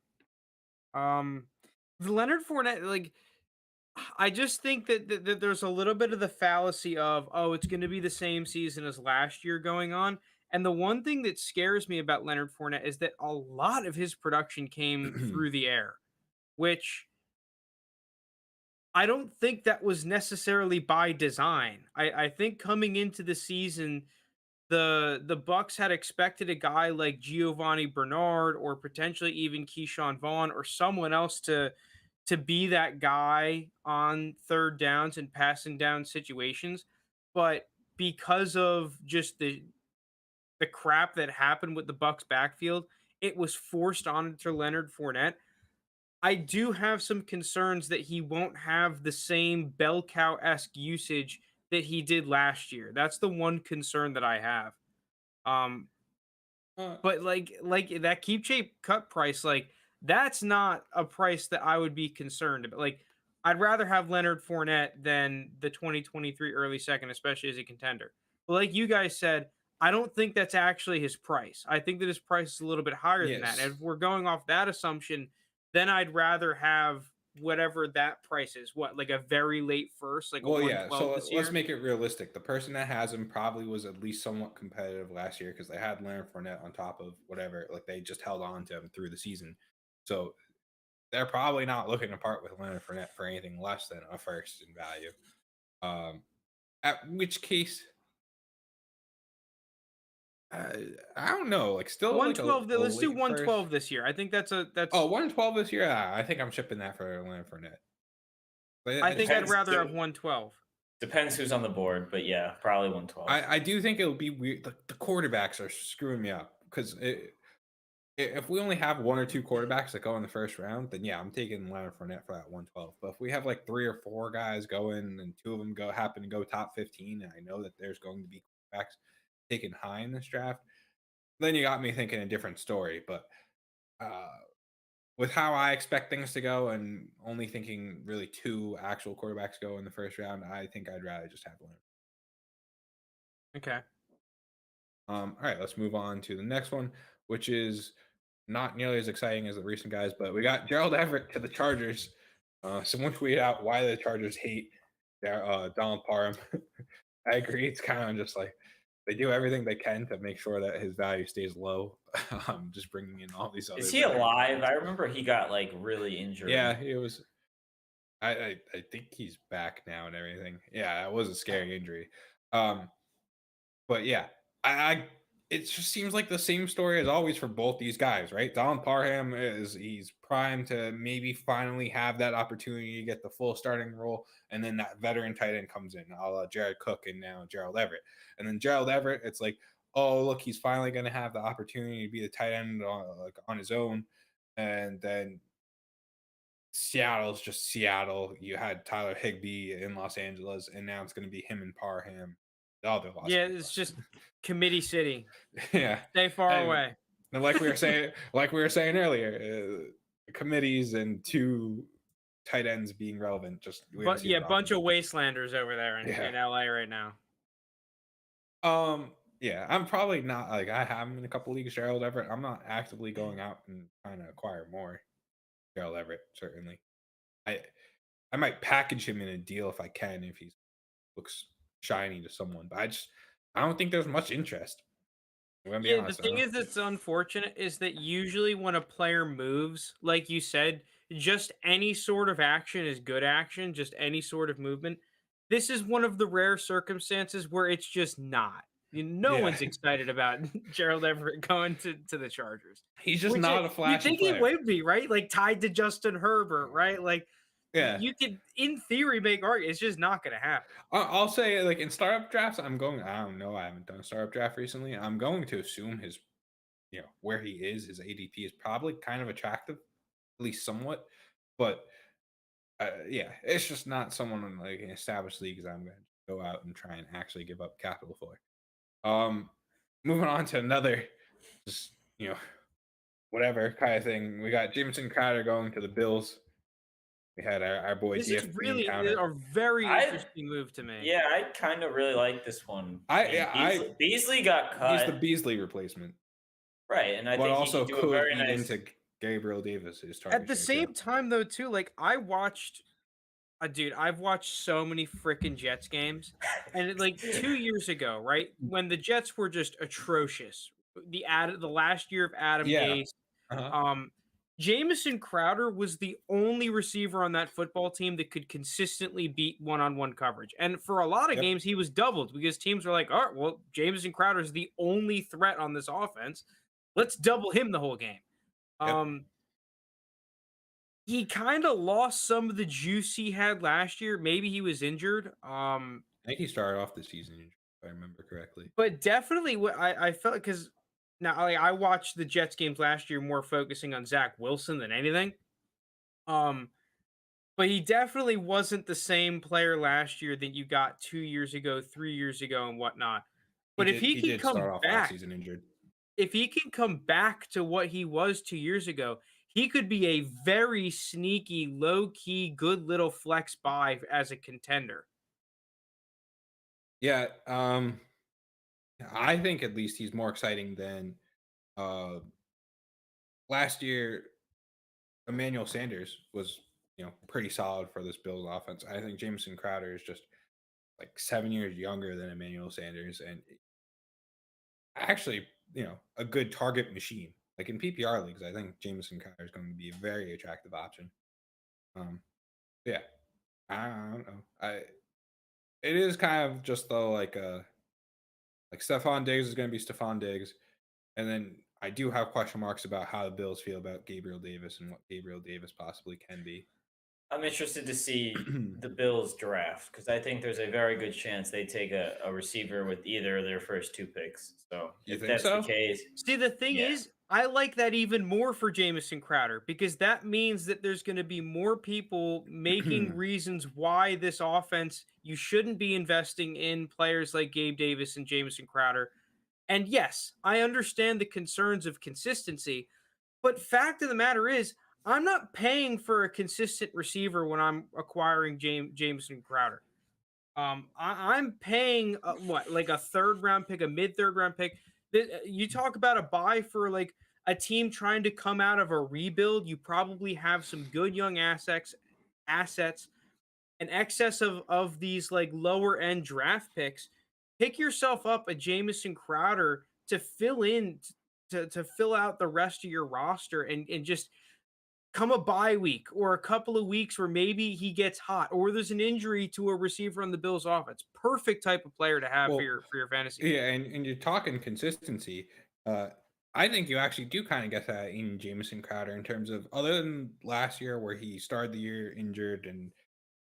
Speaker 3: Leonard Fournette, like, I just think that there's a little bit of the fallacy of, oh, it's going to be the same season as last year going on. And the one thing that scares me about Leonard Fournette is that a lot of his production came through the air, which I don't think that was necessarily by design. I think coming into the season, the Bucs had expected a guy like Giovanni Bernard or potentially even Keyshawn Vaughn or someone else to be that guy on third downs and passing down situations. But because of just the crap that happened with the Bucs backfield, it was forced onto Leonard Fournette. I do have some concerns that he won't have the same bell cow-esque usage that he did last year. That's the one concern that I have. But like that keep shape cut price, like that's not a price that I would be concerned about. Like I'd rather have Leonard Fournette than the 2023 early second, especially as a contender. But like you guys said, I don't think that's actually his price. I think that his price is a little bit higher than that. And if we're going off that assumption, then I'd rather have whatever that price is. What, like a very late first, like
Speaker 1: well,
Speaker 3: a
Speaker 1: yeah. So
Speaker 3: this year?
Speaker 1: let's make it realistic. The person that has him probably was at least somewhat competitive last year because they had Leonard Fournette on top of whatever. Like they just held on to him through the season. So they're probably not looking to part with Leonard Fournette for anything less than a first in value. At which case, I don't know. Like still
Speaker 3: 112.
Speaker 1: Like
Speaker 3: let's do 112 this year. I think that's
Speaker 1: 112 this year. Yeah, I think I'm shipping that for Leonard Fournette.
Speaker 3: I think I'd rather have 112.
Speaker 2: Depends who's on the board, but yeah, probably 112.
Speaker 1: I do think it'll be weird. The quarterbacks are screwing me up because if we only have one or two quarterbacks that go in the first round, then yeah, I'm taking Leonard Fournette for that 112. But if we have like 3 or 4 guys going and 2 of them happen to go top 15, and I know that there's going to be quarterbacks taken high in this draft, then you got me thinking a different story. But with how I expect things to go, and only thinking really 2 actual quarterbacks go in the first round, I think I'd rather just have Leonard.
Speaker 3: Okay.
Speaker 1: All right, let's move on to the next one, which is not nearly as exciting as the recent guys, but we got Gerald Everett to the Chargers. Someone tweeted out why the Chargers hate Donald Parham. I agree. It's kind of just like they do everything they can to make sure that his value stays low. Just bringing in all these other.
Speaker 2: Is he alive? I remember he got like really injured.
Speaker 1: Yeah, he was. I think he's back now and everything. Yeah, it was a scary injury. But yeah, I it just seems like the same story as always for both these guys, right? Donald Parham he's primed to maybe finally have that opportunity to get the full starting role, and then that veteran tight end comes in, a la Jared Cook and now Gerald Everett. And then Gerald Everett, it's like, oh look, he's finally going to have the opportunity to be the tight end on his own, and then Seattle's just Seattle. You had Tyler Higbee in Los Angeles, and now it's going to be him and Parham. The other Los
Speaker 3: Yeah,
Speaker 1: Angeles.
Speaker 3: it's just Committee City.
Speaker 1: Yeah,
Speaker 3: Stay far away.
Speaker 1: And like we were saying earlier, committees and 2 tight ends being relevant.
Speaker 3: But yeah, bunch of wastelanders over there in LA right now.
Speaker 1: Yeah, I'm probably not like I have him in a couple leagues, Gerald Everett. I'm not actively going out and trying to acquire more Gerald Everett. Certainly, I might package him in a deal if I can, if he looks shiny to someone. But I don't think there's much interest.
Speaker 3: Yeah, the thing is that's unfortunate is that usually when a player moves, like you said, just any sort of action is good action, just any sort of movement. This is one of the rare circumstances where it's just not. No one's excited about Gerald Everett going to the Chargers.
Speaker 1: He's just not a flashy
Speaker 3: You think he would be, right? Like tied to Justin Herbert, right? Like, you could, in theory, make arguments. It's just not going to happen.
Speaker 1: I'll say, like, in startup drafts, I don't know. I haven't done a startup draft recently. I'm going to assume his, where he is, his ADP is probably kind of attractive, at least somewhat. But, yeah, it's just not someone in, like, an established leagues I'm going to go out and try and actually give up capital for. Moving on to another, just, whatever kind of thing. We got Jamison Crowder going to the Bills. We had our boy.
Speaker 3: This is really a very interesting move to me.
Speaker 2: Yeah, I kind of really like this one. Beasley got cut.
Speaker 1: He's the Beasley replacement,
Speaker 2: right? And I think
Speaker 1: also
Speaker 2: he could do a very nice
Speaker 1: into Gabriel Davis's target.
Speaker 3: At the same time, though, too, like I've watched so many freaking Jets games, and like 2 years ago, right when the Jets were just atrocious, the last year of Adam Gase, Jamison Crowder was the only receiver on that football team that could consistently beat one-on-one coverage. And for a lot of games, he was doubled because teams were like, all right, well, Jamison Crowder is the only threat on this offense. Let's double him the whole game. He kind of lost some of the juice he had last year. Maybe he was injured.
Speaker 1: I think he started off the season, if I remember correctly.
Speaker 3: But definitely what I felt, because now, I watched the Jets games last year more focusing on Zach Wilson than anything. But he definitely wasn't the same player last year that you got 2 years ago, 3 years ago, and whatnot. But if he can come back,
Speaker 1: season injured.
Speaker 3: If he can come back to what he was 2 years ago, he could be a very sneaky, low-key, good little flex buy as a contender.
Speaker 1: Yeah, I think at least he's more exciting than last year. Emmanuel Sanders was, pretty solid for this Bills offense. I think Jamison Crowder is just like 7 years younger than Emmanuel Sanders, and actually, a good target machine. Like in PPR leagues, I think Jamison Crowder is going to be a very attractive option. Yeah, I don't know. It is kind of just though like Stephon Diggs is going to be Stephon Diggs, and then I do have question marks about how the Bills feel about Gabriel Davis and what Gabriel Davis possibly can be.
Speaker 2: I'm interested to see the Bills draft because I think there's a very good chance they take a receiver with either of their first 2 picks. So if that's the case,
Speaker 3: see, the thing is, I like that even more for Jamison Crowder because that means that there's going to be more people making reasons why this offense, you shouldn't be investing in players like Gabe Davis and Jamison Crowder. And yes, I understand the concerns of consistency, but fact of the matter is, I'm not paying for a consistent receiver when I'm acquiring Jamison Crowder. I'm paying like a third round pick, a mid third round pick. You talk about a buy for like a team trying to come out of a rebuild. You probably have some good young assets, an excess of these like lower end draft picks. Pick yourself up a Jamison Crowder to fill in to fill out the rest of your roster and just come a bye week or a couple of weeks where maybe he gets hot or there's an injury to a receiver on the Bills offense. Perfect type of player to have
Speaker 1: Well,
Speaker 3: for your fantasy.
Speaker 1: yeah, and you're talking consistency. I think you actually do kind of get that in Jamison Crowder in terms of, other than last year where he started the year injured and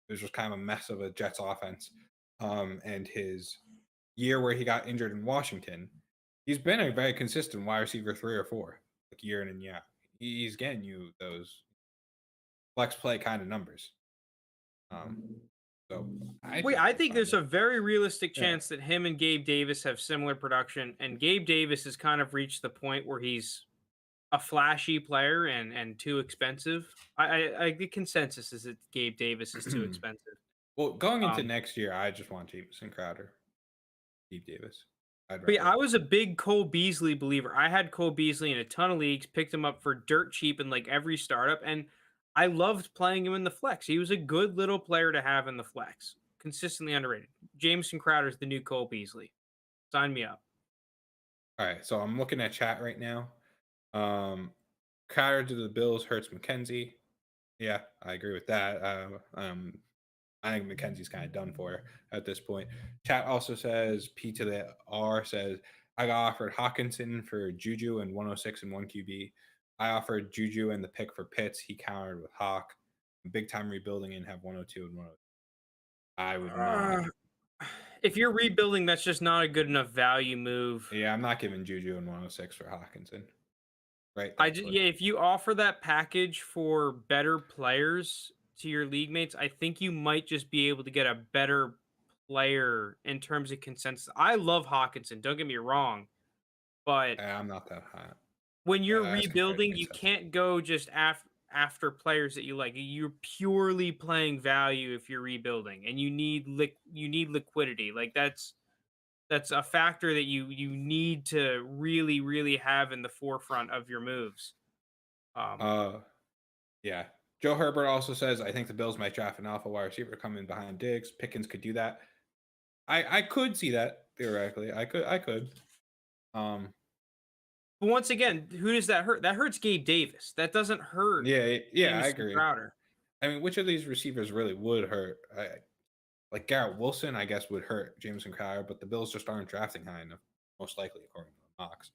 Speaker 1: it was just kind of a mess of a Jets offense, and his year where he got injured in Washington, he's been a very consistent wide receiver 3 or 4, like year in and year out. He's getting you those flex play kind of numbers. So
Speaker 3: I think there's a very realistic
Speaker 1: Yeah.
Speaker 3: chance that him and Gabe Davis have similar production, and Gabe Davis has kind of reached the point where he's a flashy player and too expensive. The consensus is that Gabe Davis is too expensive.
Speaker 1: Well, going into next year, I just want Jamison Crowder, Steve Davis.
Speaker 3: But yeah, I was a big Cole Beasley believer. I had Cole Beasley in a ton of leagues, picked him up for dirt cheap in like every startup, and I loved playing him in the flex. He was a good little player to have in the flex. Consistently underrated. Jamison Crowder's the new Cole Beasley. Sign me up.
Speaker 1: All right, so I'm looking at chat right now. Crowder to the Bills hurts McKenzie. Yeah, I agree with that. I think McKenzie's kind of done for at this point. Chat also says, P to the R says, I got offered Hawkinson for Juju and 106 and 1 QB. I offered Juju and the pick for Pitts. He countered with Hawk. Big time rebuilding and have 102 and 102. I would not.
Speaker 3: If you're rebuilding, that's just not a good enough value move.
Speaker 1: Yeah, I'm not giving Juju and 106 for Hawkinson. Right.
Speaker 3: If you offer that package for better players to your league mates, I think you might just be able to get a better player in terms of consensus. I love Hawkinson, don't get me wrong, but
Speaker 1: I'm not that high.
Speaker 3: When you're rebuilding, you can't go just after players that you like. You're purely playing value if you're rebuilding, and you need liquidity. Like that's a factor that you need to really have in the forefront of your moves.
Speaker 1: Yeah. Joe Herbert also says, I think the Bills might draft an alpha wide receiver coming behind Diggs. Pickens could do that. I could see that theoretically. I could.
Speaker 3: But once again, who does that hurt? That hurts Gabe Davis. That doesn't hurt.
Speaker 1: Yeah,
Speaker 3: Jamison
Speaker 1: I agree.
Speaker 3: Crowder.
Speaker 1: I mean, which of these receivers really would hurt? Like Garrett Wilson, I guess, would hurt Jamison Crowder, but the Bills just aren't drafting high enough, most likely, according to the mocks,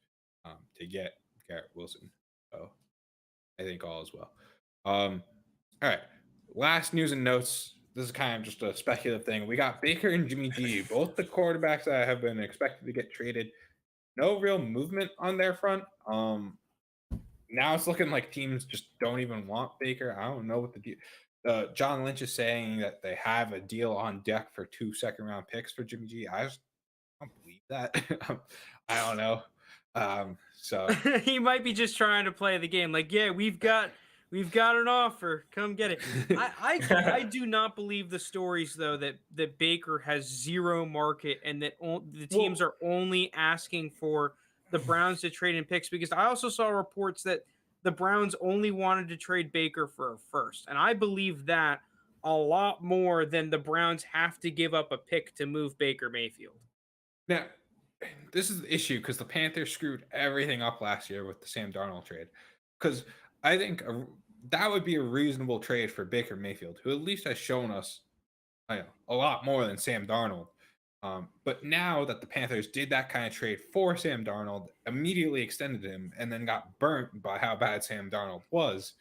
Speaker 1: to get Garrett Wilson. So I think all is well. All right. Last news and notes. This is kind of just a speculative thing. We got Baker and Jimmy G, both the quarterbacks that have been expected to get traded. No real movement on their front. Now it's looking like teams just don't even want Baker. I don't know what the deal. John Lynch is saying that they have a deal on deck for 2 second-round picks for Jimmy G. I just don't believe that. I don't know. So
Speaker 3: he might be just trying to play the game. Like, yeah, we've got an offer. Come get it. I do not believe the stories though that Baker has zero market and that the teams are only asking for the Browns to trade in picks, because I also saw reports that the Browns only wanted to trade Baker for a first, and I believe that a lot more than the Browns have to give up a pick to move Baker Mayfield.
Speaker 1: Now, this is the issue because the Panthers screwed everything up last year with the Sam Darnold trade. Because I think that would be a reasonable trade for Baker Mayfield, who at least has shown us a lot more than Sam Darnold. But now that the Panthers did that kind of trade for Sam Darnold, immediately extended him, and then got burnt by how bad Sam Darnold was,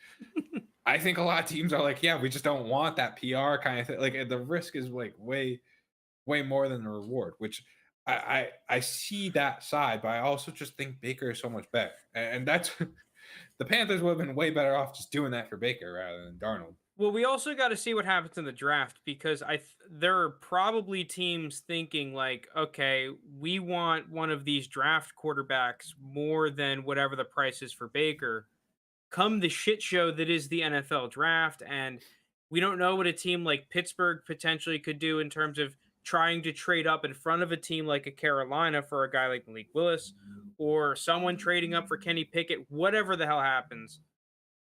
Speaker 1: I think a lot of teams are like, yeah, we just don't want that PR kind of thing. Like the risk is like way more than the reward, which I see that side, but I also just think Baker is so much better. And that's the Panthers would have been way better off just doing that for Baker rather than Darnold.
Speaker 3: Well, we also got to see what happens in the draft, because there are probably teams thinking like, okay, we want one of these draft quarterbacks more than whatever the price is for Baker. come the shit show that is the NFL draft. And we don't know what a team like Pittsburgh potentially could do in terms of trying to trade up in front of a team like a Carolina for a guy like Malik Willis, or someone trading up for Kenny Pickett, whatever the hell happens.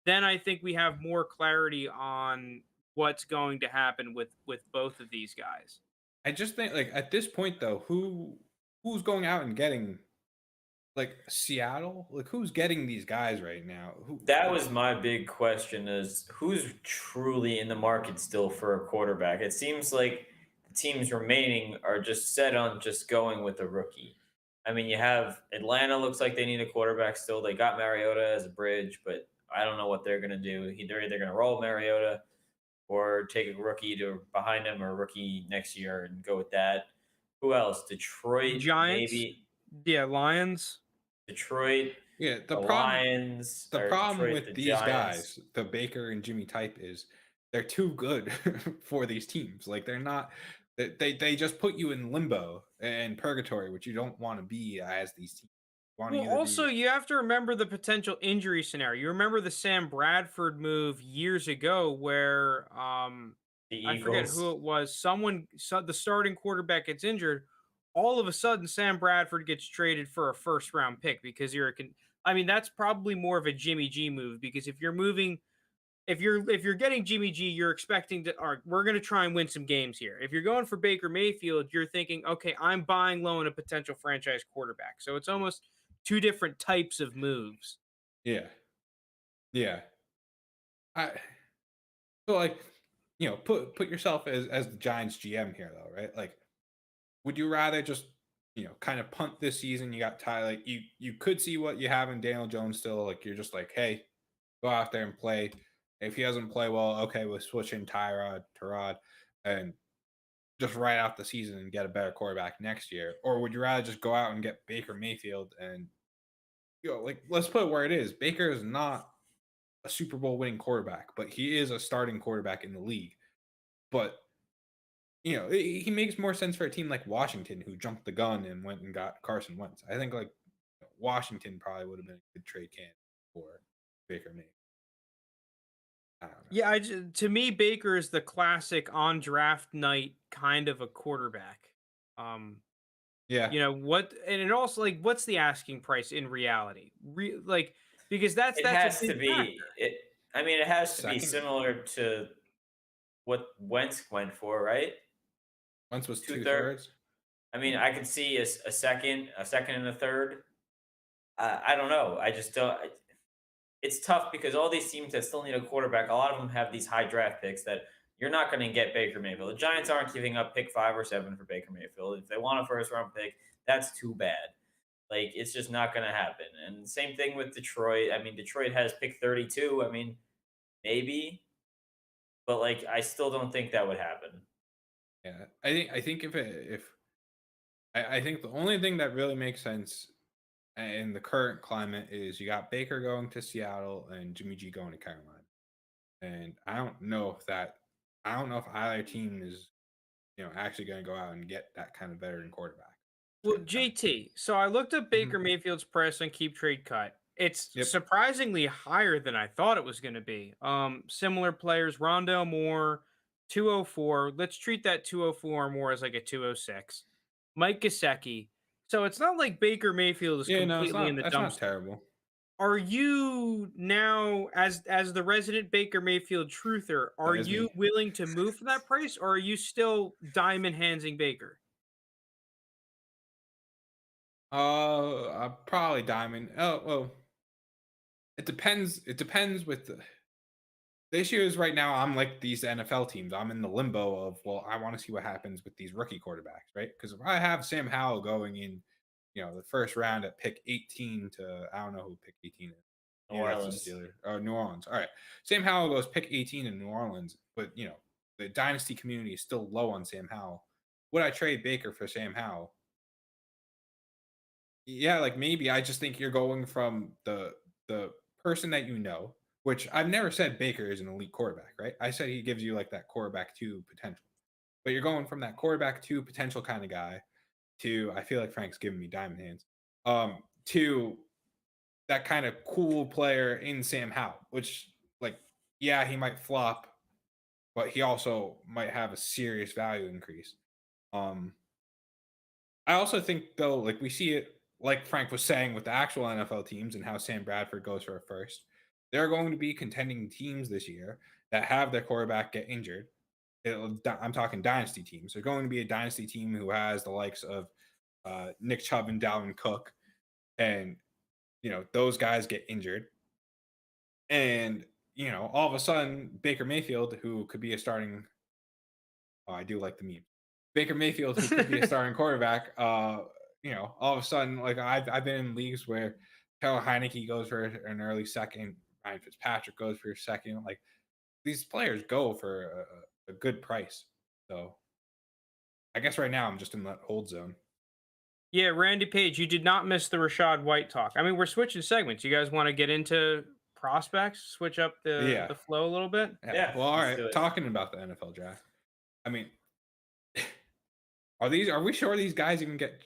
Speaker 3: Then I think we have more clarity on what's going to happen with both of these guys.
Speaker 1: I just think like at this point though, who's going out and getting like Seattle? Like who's getting these guys right now?
Speaker 2: That was my big question: is who's truly in the market still for a quarterback? It seems like the teams remaining are just set on just going with a rookie. I mean, you have Atlanta. Looks like they need a quarterback still. They got Mariota as a bridge, but I don't know what they're going to do. They're either going to roll Mariota or take a rookie to behind him or a rookie next year and go with that. Who else? Detroit,
Speaker 3: Giants,
Speaker 2: maybe.
Speaker 3: yeah, Lions.
Speaker 2: Detroit,
Speaker 1: Yeah,
Speaker 2: the Lions.
Speaker 1: the
Speaker 2: or
Speaker 1: problem
Speaker 2: Detroit,
Speaker 1: with
Speaker 2: the
Speaker 1: these
Speaker 2: Giants.
Speaker 1: guys, the Baker and Jimmy type, is they're too good for these teams. Like they're not. They just put you in limbo and purgatory, which you don't want to be as these teams.
Speaker 3: Well, also you have to remember the potential injury scenario. You remember the Sam Bradford move years ago, where
Speaker 2: The
Speaker 3: I forget
Speaker 2: Eagles.
Speaker 3: who it was. The starting quarterback gets injured. All of a sudden, Sam Bradford gets traded for a first round pick because I mean, that's probably more of a Jimmy G move, because if you're moving, if you're getting Jimmy G, you're expecting to. All right, we're going to try and win some games here. If you're going for Baker Mayfield, you're thinking, okay, I'm buying low on a potential franchise quarterback. So it's almost two different types of moves.
Speaker 1: Yeah, yeah. I so like put yourself as the Giants GM here though, right? Like, would you rather just kind of punt this season? You got Ty, like you could see what you have in Daniel Jones still. Like you're just like, hey, go out there and play. If he doesn't play well, okay, we'll switch in Tyrod, and just write out the season and get a better quarterback next year. Or would you rather just go out and get Baker Mayfield and like let's put it where it is. Baker is not a Super Bowl winning quarterback, but he is a starting quarterback in the league. But he makes more sense for a team like Washington, who jumped the gun and went and got Carson Wentz. I think like Washington probably would have been a good trade candidate for Baker Mayfield. I don't know.
Speaker 3: Yeah, to me, Baker is the classic on draft night kind of a quarterback.
Speaker 1: Yeah.
Speaker 3: And it also, like, what's the asking price in reality? Because that's
Speaker 2: It has
Speaker 3: a
Speaker 2: to
Speaker 3: big
Speaker 2: be.
Speaker 3: factor.
Speaker 2: It has to be
Speaker 1: Second.
Speaker 2: similar to what Wentz went for, right?
Speaker 1: Wentz was
Speaker 2: 2/3.
Speaker 1: 2/3.
Speaker 2: I mean, I could see a second, and a third. I don't know. I just don't. It's tough because all these teams that still need a quarterback, a lot of them have these high draft picks that you're not going to get Baker Mayfield. The Giants aren't giving up pick 5 or 7 for Baker Mayfield. If they want a first round pick, that's too bad. Like, it's just not going to happen. And same thing with Detroit. I mean, Detroit has pick 32. I mean, maybe, but like, I still don't think that would happen.
Speaker 1: Yeah, I think I think the only thing that really makes sense in the current climate is you got Baker going to Seattle and Jimmy G going to Carolina, and I don't know if either team is actually going to go out and get that kind of veteran quarterback.
Speaker 3: Well, JT, so I looked up Baker Mayfield's price on Keep Trade Cut. It's surprisingly higher than I thought it was going to be. Similar players, Rondale Moore, 204. Let's treat that 204 more as like a 206. Mike Gesicki. So it's not like Baker Mayfield is completely in the
Speaker 1: that's
Speaker 3: dumpster.
Speaker 1: not terrible.
Speaker 3: Are you now, as the resident Baker Mayfield truther, are you willing to move for that price, or are you still diamond handsing Baker?
Speaker 1: Probably diamond. Oh well, it depends. It depends with the issue is right now. I'm like these NFL teams. I'm in the limbo of I want to see what happens with these rookie quarterbacks, right? Because if I have Sam Howell going in, the first round at pick 18 to I don't know who pick 18 is.
Speaker 2: New Orleans.
Speaker 1: New Orleans. All right. Sam Howell goes pick 18 in New Orleans, but the dynasty community is still low on Sam Howell. Would I trade Baker for Sam Howell? Yeah, like maybe. I just think you're going from the person that which I've never said Baker is an elite quarterback, right? I said he gives you like that quarterback 2 potential. But you're going from that quarterback 2 potential kind of guy to, I feel like Frank's giving me diamond hands, to that kind of cool player in Sam Howell, which like, yeah, he might flop, but he also might have a serious value increase. I also think though, like we see it, like Frank was saying with the actual NFL teams and how Sam Bradford goes for a first. There are going to be contending teams this year that have their quarterback get injured. I'm talking dynasty teams. There's going to be a dynasty team who has the likes of Nick Chubb and Dalvin Cook, and those guys get injured, and all of a sudden Baker Mayfield, who could be a starting, I do like the meme. Baker Mayfield, who could be a starting quarterback, all of a sudden, like I've been in leagues where Taylor Heineke goes for an early second, Ryan Fitzpatrick goes for a second. Like these players go for a good price. So I guess right now I'm just in that hold zone.
Speaker 3: Yeah, Randy Page, you did not miss the Rachaad White talk. I mean, we're switching segments. You guys want to get into prospects, switch up the flow a little bit?
Speaker 2: Yeah.
Speaker 1: Well, all right. Talking about the NFL draft. I mean, are we sure these guys even get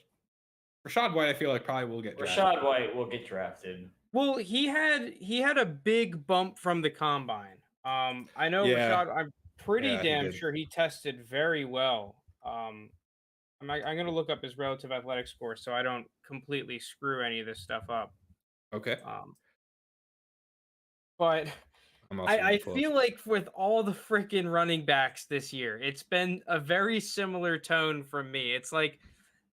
Speaker 1: Rachaad White? I feel like probably will get drafted.
Speaker 2: Rachaad White will get drafted.
Speaker 3: Well, he had a big bump from the combine. I know Rachaad. I'm pretty damn sure he tested very well. I'm going to look up his relative athletic score so I don't completely screw any of this stuff up.
Speaker 1: Okay.
Speaker 3: But I feel like with all the freaking running backs this year, it's been a very similar tone from me. It's like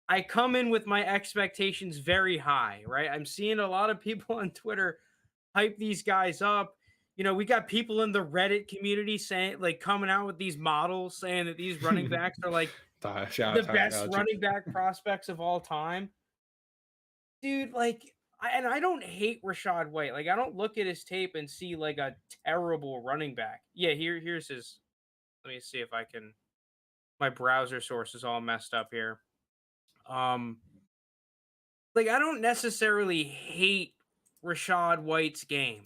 Speaker 3: I come in with my expectations very high, right? I'm seeing a lot of people on Twitter hype these guys up. We got people in the Reddit community saying, like, coming out with these models saying that these running backs are like the best running back prospects of all time. Dude, like, I don't hate Rachaad White. Like, I don't look at his tape and see like a terrible running back. Yeah, here's his. Let me see if I can. My browser source is all messed up here. Like, I don't necessarily hate Rachaad White's game.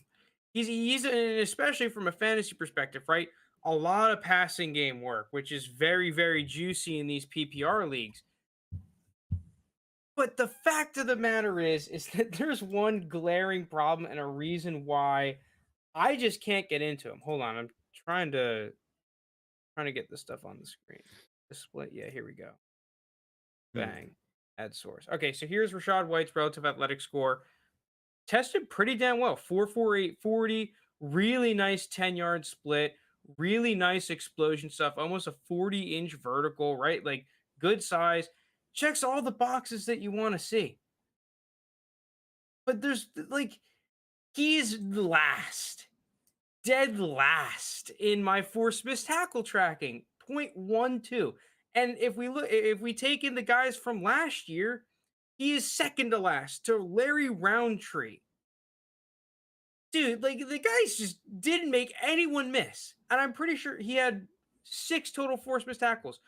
Speaker 3: He's especially from a fantasy perspective, right? A lot of passing game work, which is very, very juicy in these PPR leagues. But the fact of the matter is that there's one glaring problem and a reason why I just can't get into him. Hold on, I'm trying to get this stuff on the screen. Display, yeah, here we go. Bang, add source. Okay, so here's Rachaad White's relative athletic score. Tested pretty damn well. 4.48 40, really nice 10-yard split, really nice explosion stuff, almost a 40-inch vertical, right? Like good size. Checks all the boxes that you want to see. But there's like he's last. Dead last in my forced missed tackle tracking, 0.12. And if we take in the guys from last year, he is second to last to Larry Roundtree. Dude, like the guys just didn't make anyone miss. And I'm pretty sure he had 6 total forced missed tackles.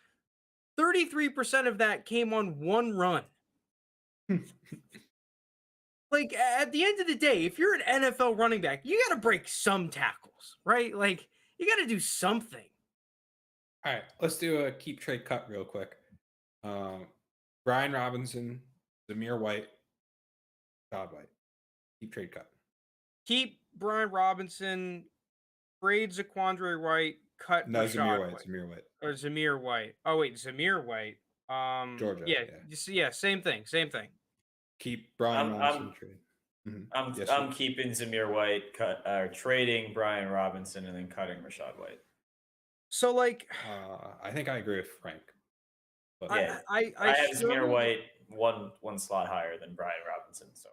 Speaker 3: 33% of that came on one run. Like at the end of the day, if you're an NFL running back, you got to break some tackles, right? Like you got to do something.
Speaker 1: All right, let's do a keep trade cut real quick. Brian Robinson, Zamir White, Rachaad White. Keep trade cut.
Speaker 3: Keep Brian Robinson, trade Zaquandre White, cut
Speaker 1: Zamir White.
Speaker 3: Or Zamir White. Oh wait, Zamir White.
Speaker 1: Georgia.
Speaker 3: Yeah, same thing.
Speaker 1: Keep Brian Robinson trade.
Speaker 2: I'm keeping Zamir White, trading Brian Robinson, and then cutting Rachaad White.
Speaker 3: So like,
Speaker 1: I think I agree with Frank.
Speaker 2: But yeah, I have Zamir White one slot higher than Brian Robinson. So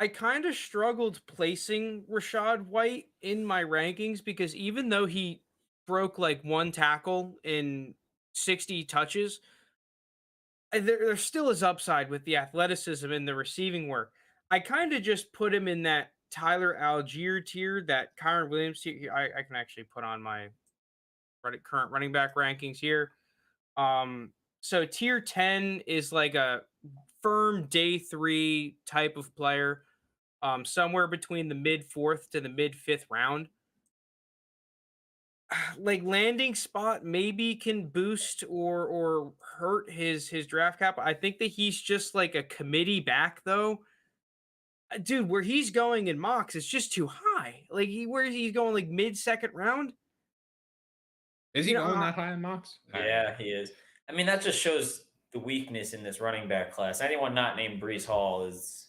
Speaker 3: I kind of struggled placing Rachaad White in my rankings because even though he broke like one tackle in 60 touches, there still is upside with the athleticism and the receiving work. I kind of just put him in that Tyler Algier tier, that Kyron Williams tier. I can actually put on my current running back rankings here. So tier 10 is like a firm day 3 type of player, somewhere between the mid 4th to the mid 5th round. Like landing spot maybe can boost or hurt his draft cap. I think that he's just like a committee back though. dude, where he's going in mocks is just too high. Like where he's going like mid-second round.
Speaker 1: Is he
Speaker 3: You know,
Speaker 1: going that high in mocks?
Speaker 2: Yeah, he is. I mean, that just shows the weakness in this running back class. Anyone not named Brees Hall is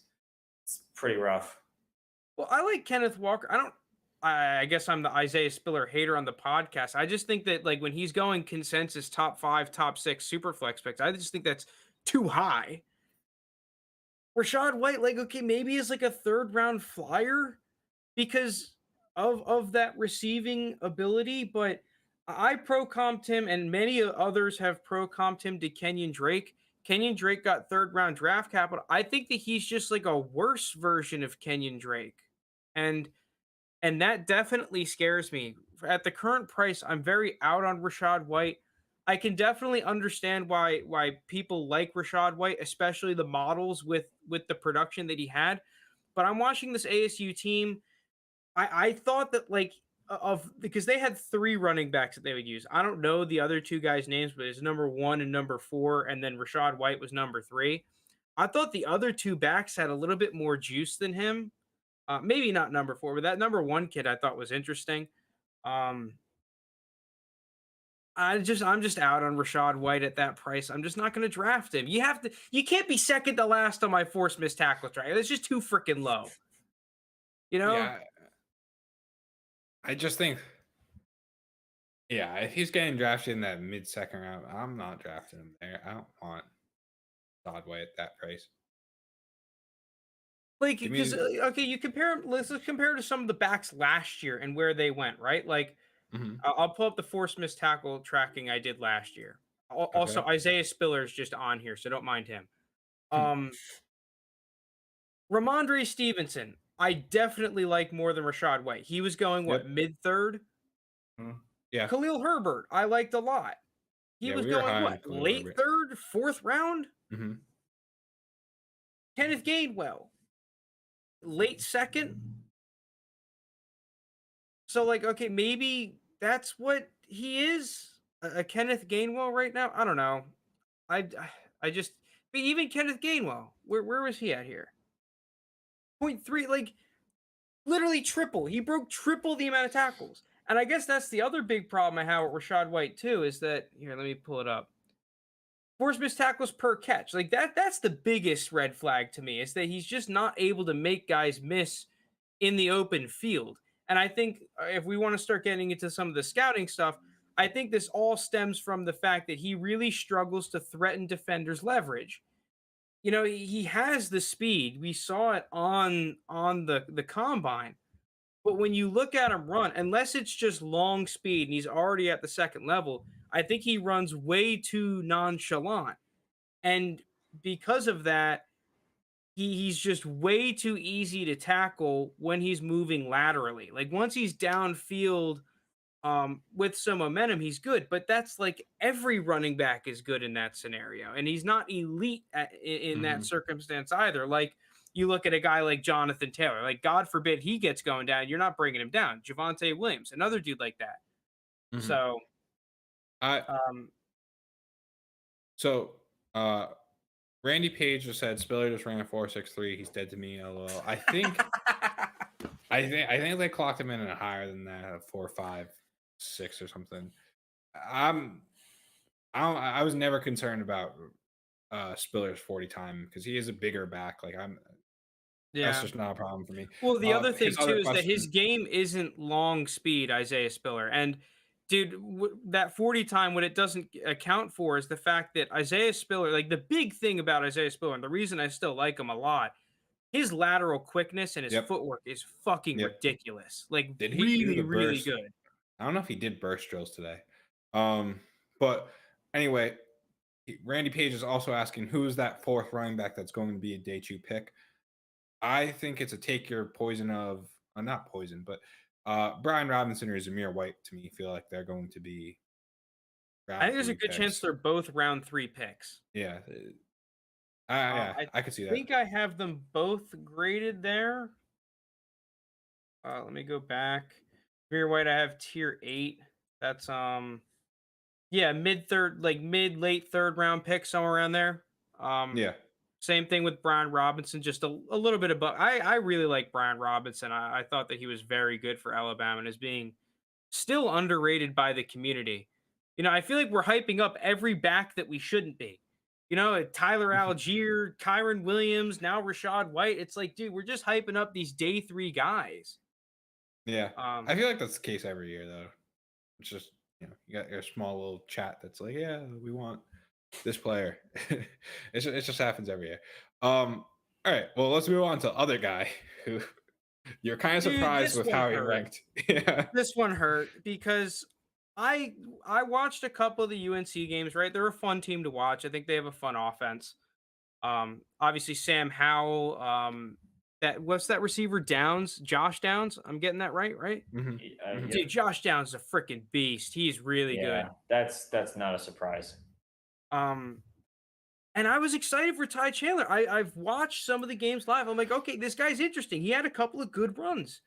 Speaker 2: it's pretty rough.
Speaker 3: well, I like Kenneth Walker. I guess I'm the Isaiah Spiller hater on the podcast. I just think that like when he's going consensus top 5, top 6 super flex picks, I just think that's too high. Rachaad White, like, okay, maybe is like a 3rd round flyer because of that receiving ability, but I pro comped him, and many others have pro comped him to Kenyon Drake. Kenyon Drake got 3rd round draft capital. I think that he's just like a worse version of Kenyon Drake, and that definitely scares me. At the current price, I'm very out on Rachaad White. I can definitely understand why people like Rachaad White, especially the models with the production that he had. But I'm watching this ASU team. I thought that like of because they had 3 running backs that they would use. I don't know the other 2 guys' names, but it's number 1 and number 4, and then Rachaad White was number 3. I thought the other 2 backs had a little bit more juice than him. Maybe not number 4, but that number 1 kid I thought was interesting. Um, I'm just out on Rachaad White at that price. I'm just not going to draft him. You can't be second to last on my forced missed tackle track. That's just too freaking low. You know?
Speaker 1: Yeah. I just think, yeah, if he's getting drafted in that mid-second round, I'm not drafting him there. I don't want Rachaad White at that price.
Speaker 3: Like,
Speaker 1: Give me-
Speaker 3: because okay, you compare him. Let's compare to some of the backs last year and where they went. Right, like
Speaker 1: Mhm.
Speaker 3: I'll pull up the forced missed tackle tracking I did last year. Also,
Speaker 1: Okay.
Speaker 3: Isaiah Spiller is just on here, so don't mind him.
Speaker 1: Hmm.
Speaker 3: Ramondre Stevenson, I definitely like more than Rachaad White. He was going what
Speaker 1: Yep.
Speaker 3: mid-3rd.
Speaker 1: Yeah.
Speaker 3: Khalil Herbert, I liked a lot. He
Speaker 1: Yeah,
Speaker 3: was
Speaker 1: we were high
Speaker 3: going
Speaker 1: on
Speaker 3: what
Speaker 1: Khalil
Speaker 3: late
Speaker 1: Herbert.
Speaker 3: 3rd, 4th round.
Speaker 1: Hmm.
Speaker 3: Kenneth Gainwell, late 2nd. So like, okay, maybe that's what he is, a Kenneth Gainwell right now. I don't know. I I just, but even Kenneth Gainwell, where was he at here? 0.3, like literally triple. He broke triple the amount of tackles. And I guess that's the other big problem I have with Rachaad White too, is that here, let me pull it up. Forced missed tackles per catch. Like that's the biggest red flag to me, is that he's just not able to make guys miss in the open field. And I think if we want to start getting into some of the scouting stuff, I think this all stems from the fact that he really struggles to threaten defenders' leverage. You know, he has the speed. We saw it on the combine. But when you look at him run, unless it's just long speed and he's already at the 2nd level, I think he runs way too nonchalant. And because of that, he's just way too easy to tackle when he's moving laterally. Like once he's downfield with some momentum, he's good. But that's like every running back is good in that scenario. And he's not elite in that
Speaker 1: Mhm.
Speaker 3: circumstance either. Like you look at a guy like Jonathan Taylor, like God forbid he gets going down, you're not bringing him down. Javonte Williams, another dude like that.
Speaker 1: Mhm.
Speaker 3: So,
Speaker 1: I
Speaker 3: um,
Speaker 1: so Randy Page just said Spiller just ran a 4.63. He's dead to me. LOL. I think they clocked him in at higher than that, at 4.56 or something. I was never concerned about Spiller's 40 time because he is a bigger back. Like that's
Speaker 3: yeah.
Speaker 1: just not a problem for me.
Speaker 3: Well, the other thing
Speaker 1: His other
Speaker 3: too is that his
Speaker 1: question,
Speaker 3: game isn't long speed, Isaiah Spiller. And dude, that 40 time, what it doesn't account for is the fact that Isaiah Spiller, like the big thing about Isaiah Spiller, and the reason I still like him a lot, his lateral quickness and his
Speaker 1: Yep.
Speaker 3: footwork is fucking
Speaker 1: Yep.
Speaker 3: ridiculous. Like
Speaker 1: Did he do
Speaker 3: really,
Speaker 1: the
Speaker 3: really
Speaker 1: burst?
Speaker 3: good.
Speaker 1: I don't know if he did burst drills today. But anyway, Randy Page is also asking who's that 4th running back that's going to be a day 2 pick. I think it's a take your poison of not poison, but Brian Robinson or Zamir White to me feel like they're going to be.
Speaker 3: I think there's a good chance they're both round 3 picks.
Speaker 1: Yeah, yeah, I could see that.
Speaker 3: I think I have them both graded there. Let me go back. Zamir White, I have tier 8. That's yeah, mid-3rd, like mid-late 3rd round pick, somewhere around there.
Speaker 1: Yeah.
Speaker 3: Same thing with Brian Robinson, just a little bit above. I really like Brian Robinson. I thought that he was very good for Alabama and is being still underrated by the community. I feel like we're hyping up every back that we shouldn't be. Tyler Algier, Kyron Williams, now Rachaad White. It's like, dude, we're just hyping up these day 3 guys.
Speaker 1: Yeah. I feel like that's the case every year, though. It's just, you got your small little chat that's like, yeah, we want this player. It just happens every year. All right. Well, let's move on to other guy who you're kind of surprised with how he ranked. Yeah.
Speaker 3: This one hurt because I watched a couple of the UNC games, right? They're a fun team to watch. I think they have a fun offense. Obviously Sam Howell, what's that receiver Downs? Josh Downs? I'm getting that right?
Speaker 2: Mm-hmm.
Speaker 3: Dude, Josh Downs is a freaking beast. He's really good.
Speaker 2: That's not a surprise.
Speaker 3: And I was excited for Ty Chandler. I've watched some of the games live. I'm like, okay, this guy's interesting. He had a couple of good runs.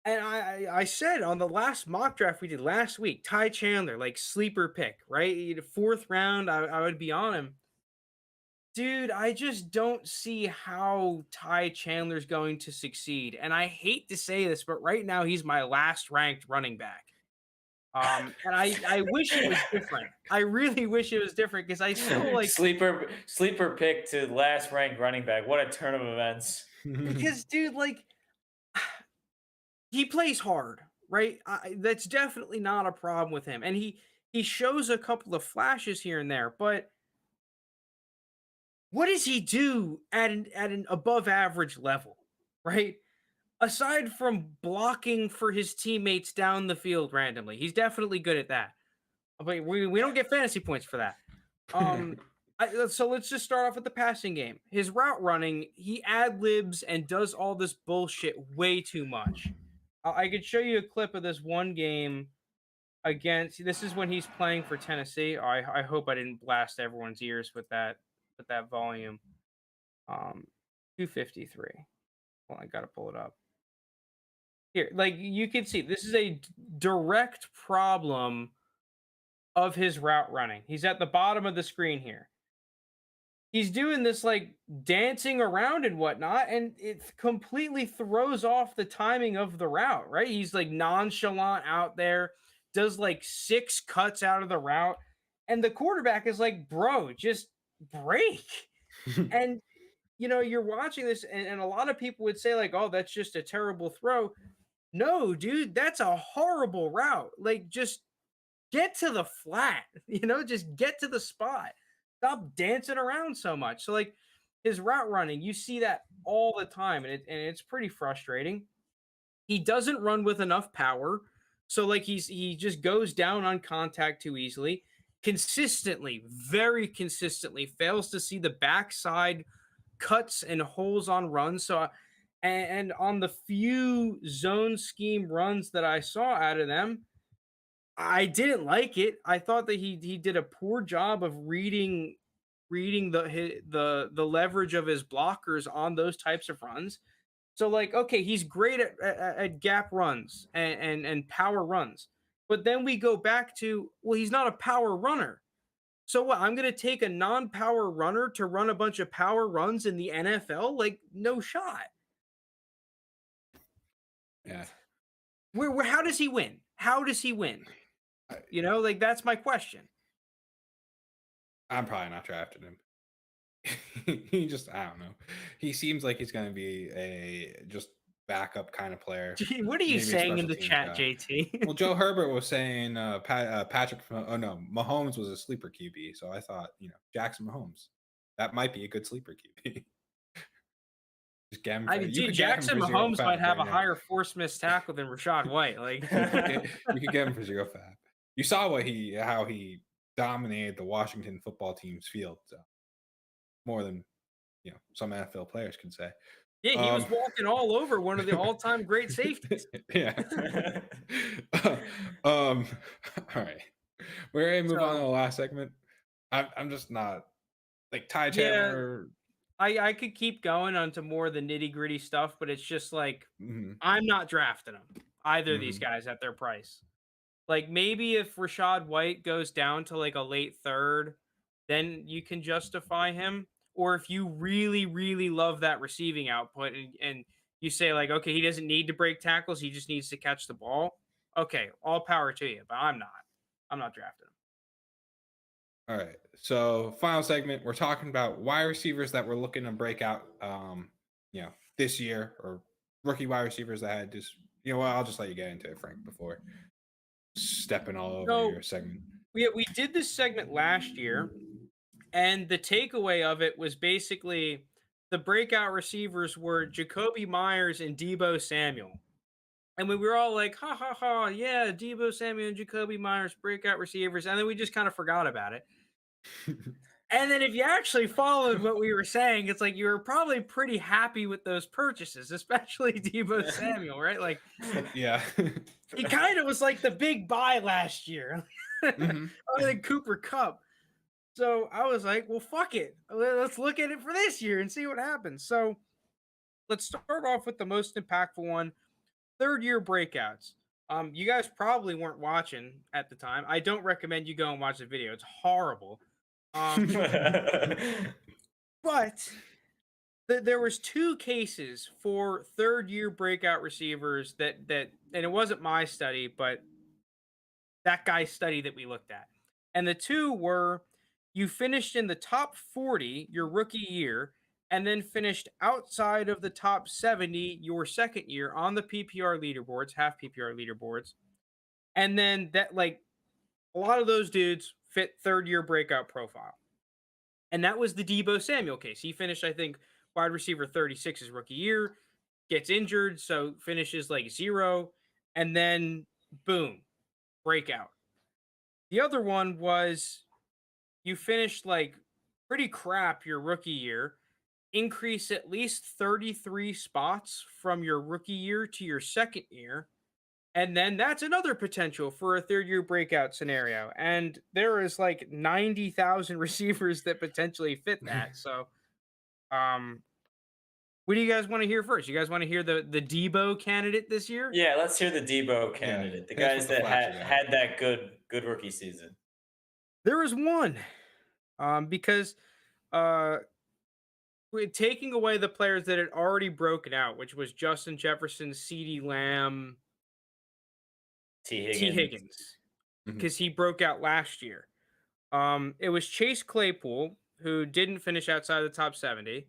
Speaker 3: And I said on the last mock draft we did last week, Ty Chandler, like sleeper pick, right? 4th round, I would be on him. Dude, I just don't see how Ty Chandler's going to succeed. And I hate to say this, but right now he's my last ranked running back. And I wish it was different. I really wish it was different because I still like
Speaker 2: sleeper pick to last ranked running back. What a turn of events.
Speaker 3: Because, dude, like, he plays hard, right? That's definitely not a problem with him. And he shows a couple of flashes here and there, but what does he do at an above average level, right? Aside from blocking for his teammates down the field randomly, he's definitely good at that. But we don't get fantasy points for that. So let's just start off with the passing game. His route running, he ad-libs and does all this bullshit way too much. I could show you a clip of this one game against. This is when he's playing for Tennessee. I hope I didn't blast everyone's ears with that volume. 253. Well, I gotta pull it up. Here, like you can see, this is a direct problem of his route running. He's at the bottom of the screen here. He's doing this like dancing around and whatnot, and it completely throws off the timing of the route, right? He's like nonchalant out there, does like 6 cuts out of the route, and the quarterback is like, bro, just break. And you're watching this, and a lot of people would say, like, oh, that's just a terrible throw. No, dude, that's a horrible route. Like, just get to the flat, just get to the spot. Stop dancing around so much. So, like, his route running, you see that all the time, and it's pretty frustrating. He doesn't run with enough power. So, like, he just goes down on contact too easily. Consistently, very consistently, fails to see the backside cuts and holes on runs. So, and on the few zone scheme runs that I saw out of them, I didn't like it. I thought that he did a poor job of reading the leverage of his blockers on those types of runs. So, like, okay, he's great at gap runs and power runs. But then we go back to, well, he's not a power runner. So what? I'm going to take a non-power runner to run a bunch of power runs in the NFL? Like, no shot.
Speaker 1: Yeah.
Speaker 3: Where? How does he win? How does he win? Like, that's my question.
Speaker 1: I'm probably not drafting him. He just, I don't know. He seems like he's going to be a just backup kind of player.
Speaker 3: What are you saying in the chat, guy. JT?
Speaker 1: Well, Joe Herbert was saying Mahomes was a sleeper QB. So I thought, Jackson Mahomes, that might be a good sleeper QB. Just get him
Speaker 3: Jackson Mahomes might have a higher force missed tackle than Rachaad White. Like,
Speaker 1: you could get him for 0 fab. You saw how he dominated the Washington football team's field. So more than some NFL players can say.
Speaker 3: Yeah, he was walking all over one of the all-time great safeties.
Speaker 1: Yeah. All right. We're going to move on to the last segment. I'm just not like Ty Chandler.
Speaker 3: Yeah, I could keep going onto more of the nitty-gritty stuff, but it's just like I'm not drafting them, either of these guys at their price. Like, maybe if Rachaad White goes down to like a late 3rd, then you can justify him. or if you really, really love that receiving output and you say like, okay, he doesn't need to break tackles, he just needs to catch the ball. Okay, all power to you, but I'm not drafting him.
Speaker 1: All right. So final segment, we're talking about wide receivers that we're looking to break out this year, or rookie wide receivers that had just I'll just let you get into it, Frank, before stepping all over
Speaker 3: So
Speaker 1: your segment.
Speaker 3: we did this segment last year, and the takeaway of it was basically the breakout receivers were Jacoby Myers and Deebo Samuel. And we were all like, ha ha ha, yeah, Deebo Samuel and Jacoby Myers, breakout receivers. And then we just kind of forgot about it. And then if you actually followed what we were saying, it's like you were probably pretty happy with those purchases, especially Deebo Samuel, right? Like,
Speaker 1: yeah,
Speaker 3: he kind of was like the big buy last year,
Speaker 1: mm-hmm.
Speaker 3: other than Cooper Kupp. So I was like, well, fuck it. Let's look at it for this year and see what happens. So let's start off with the most impactful one, third-year breakouts. You guys probably weren't watching at the time. I don't recommend you go and watch the video. It's horrible. But there was 2 cases for third-year breakout receivers that and it wasn't my study, but that guy's study that we looked at. And the 2 were, you finished in the top 40 your rookie year, and then finished outside of the top 70 your second year on the PPR leaderboards, half PPR leaderboards. And then that, like, a lot of those dudes fit third-year breakout profile. And that was the Deebo Samuel case. He finished, I think, wide receiver 36 his rookie year, gets injured, so finishes like 0, and then boom, breakout. The other one was you finished like pretty crap your rookie year, increase at least 33 spots from your rookie year to your second year, and then that's another potential for a third-year breakout scenario. And there is like 90,000 receivers that potentially fit that. So, what do you guys want to hear first? You guys want to hear the Deebo candidate this year?
Speaker 2: Yeah, let's hear the Deebo candidate. The guys that had that good rookie season.
Speaker 3: There was one, because taking away the players that had already broken out, which was Justin Jefferson, CeeDee Lamb, T. Higgins, because he broke out last year. It was Chase Claypool, who didn't finish outside the top 70,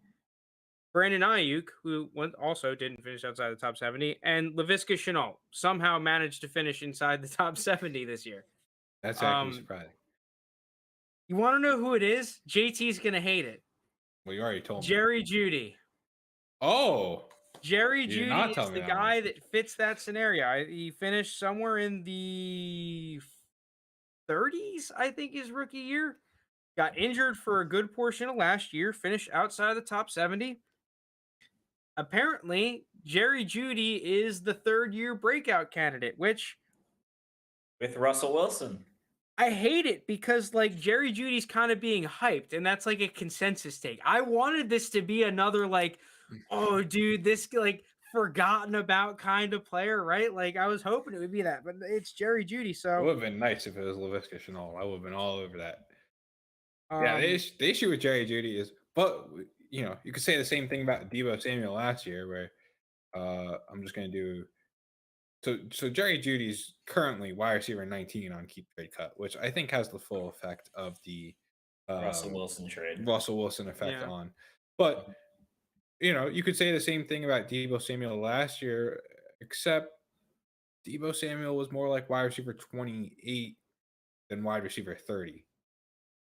Speaker 3: Brandon Ayuk, who also didn't finish outside the top 70, and Laviska Shenault somehow managed to finish inside the top 70 this year.
Speaker 1: That's actually surprising.
Speaker 3: You want to know who it is? JT's going to hate it.
Speaker 1: Well, you already told me.
Speaker 3: Jerry Jeudy.
Speaker 1: Oh.
Speaker 3: Jerry Jeudy is the guy that fits that scenario. He finished somewhere in the 30s, I think, his rookie year. Got injured for a good portion of last year. Finished outside of the top 70. Apparently, Jerry Jeudy is the third-year breakout candidate, which...
Speaker 2: with Russell Wilson.
Speaker 3: I hate it because, like, Jerry Jeudy's kind of being hyped, and that's, like, a consensus take. I wanted this to be another, like, oh, dude, this, like, forgotten about kind of player, right? Like, I was hoping it would be that, but it's Jerry Jeudy, so...
Speaker 1: It would have been nice if it was Laviska Shenault. I would have been all over that. Yeah, the issue with Jerry Jeudy is... But, you could say the same thing about Deebo Samuel last year, where I'm just going to do... So Jerry Jeudy's currently wide receiver 19 on Keep Trade Cut, which I think has the full effect of the
Speaker 2: Russell Wilson trade.
Speaker 1: Russell Wilson effect on. But, you could say the same thing about Deebo Samuel last year, except Deebo Samuel was more like wide receiver 28 than wide receiver 30.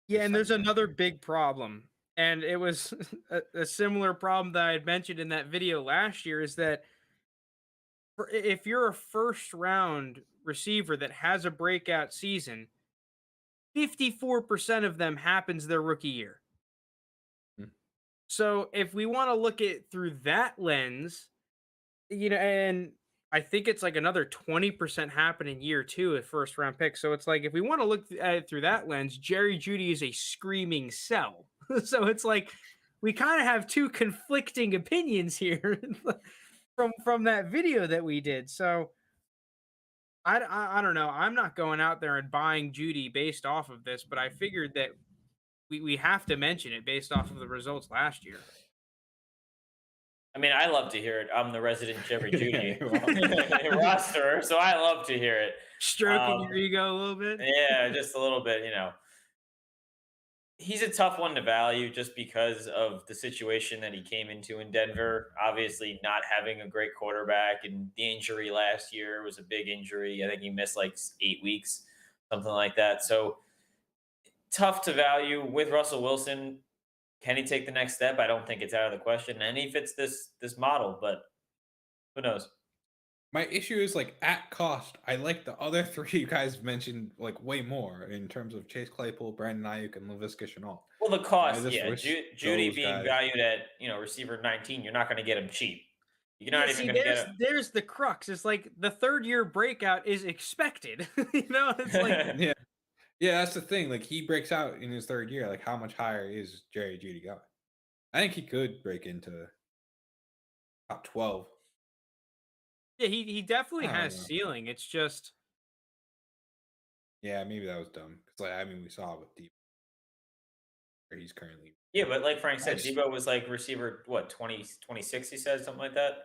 Speaker 3: Yeah, and there's another big problem. And it was a similar problem that I had mentioned in that video last year, is that if you're a first-round receiver that has a breakout season, 54% of them happens their rookie year. So if we want to look at through that lens, and I think it's like another 20% happen in year 2 at first-round pick. So it's like, if we want to look at it through that lens, Jerry Jeudy is a screaming sell. So it's like we kind of have 2 conflicting opinions here. From that video that we did. So I don't know. I'm not going out there and buying Jeudy based off of this, but I figured that we have to mention it based off of the results last year.
Speaker 2: I mean, I love to hear it. I'm the resident Jerry Judy
Speaker 1: Yeah,
Speaker 2: roster, so I love to hear it.
Speaker 3: Stroking your ego a little bit.
Speaker 2: Yeah, just a little bit, He's a tough one to value just because of the situation that he came into in Denver. Obviously, not having a great quarterback, and the injury last year was a big injury. I think he missed like 8 weeks, something like that. So tough to value with Russell Wilson. Can he take the next step? I don't think it's out of the question, and he fits this model, but who knows?
Speaker 1: my issue is like at cost. I like the other three you guys mentioned like way more in terms of Chase Claypool, Brandon Ayuk, and Laviska Shenault.
Speaker 2: Well, the cost,
Speaker 1: just
Speaker 2: yeah.
Speaker 1: wish
Speaker 2: Judy
Speaker 1: those
Speaker 2: being
Speaker 1: guys-
Speaker 2: valued at receiver 19, you're not going to get him cheap. You're not even
Speaker 3: See,
Speaker 2: going to get him.
Speaker 3: there's the crux. It's like the third year breakout is expected. It's like
Speaker 1: Yeah, that's the thing. Like he breaks out in his third year. Like how much higher is Jerry Judy going? I think he could break into top 12.
Speaker 3: yeah, he definitely
Speaker 1: I don't
Speaker 3: has
Speaker 1: know.
Speaker 3: ceiling. It's just
Speaker 1: Yeah, maybe that was dumb. Because like I mean, we saw with Deep where he's currently.
Speaker 2: Yeah, but like Frank said,
Speaker 1: Nice.
Speaker 2: Debo was like receiver, 26, he said, something like that.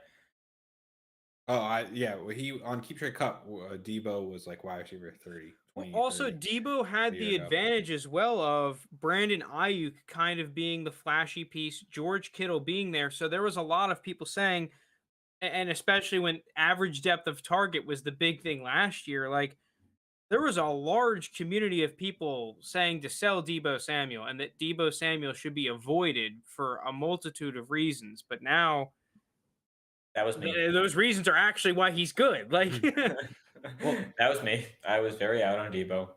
Speaker 1: Oh, well, he on Keep Trade Cup, Debo was like wide receiver 30. 20,
Speaker 3: also
Speaker 1: 30.
Speaker 3: Debo had the
Speaker 1: year ago.
Speaker 3: advantage as well of Brandon Ayuk kind of being the flashy piece, George Kittle being there. So there was a lot of people saying, and especially when average depth of target was the big thing last year, like there was a large community of people saying to sell Debo Samuel and that Debo Samuel should be avoided for a multitude of reasons. But now
Speaker 2: That was me.
Speaker 3: those reasons are actually why he's good. Like,
Speaker 2: Well, that was me. I was very out on Debo.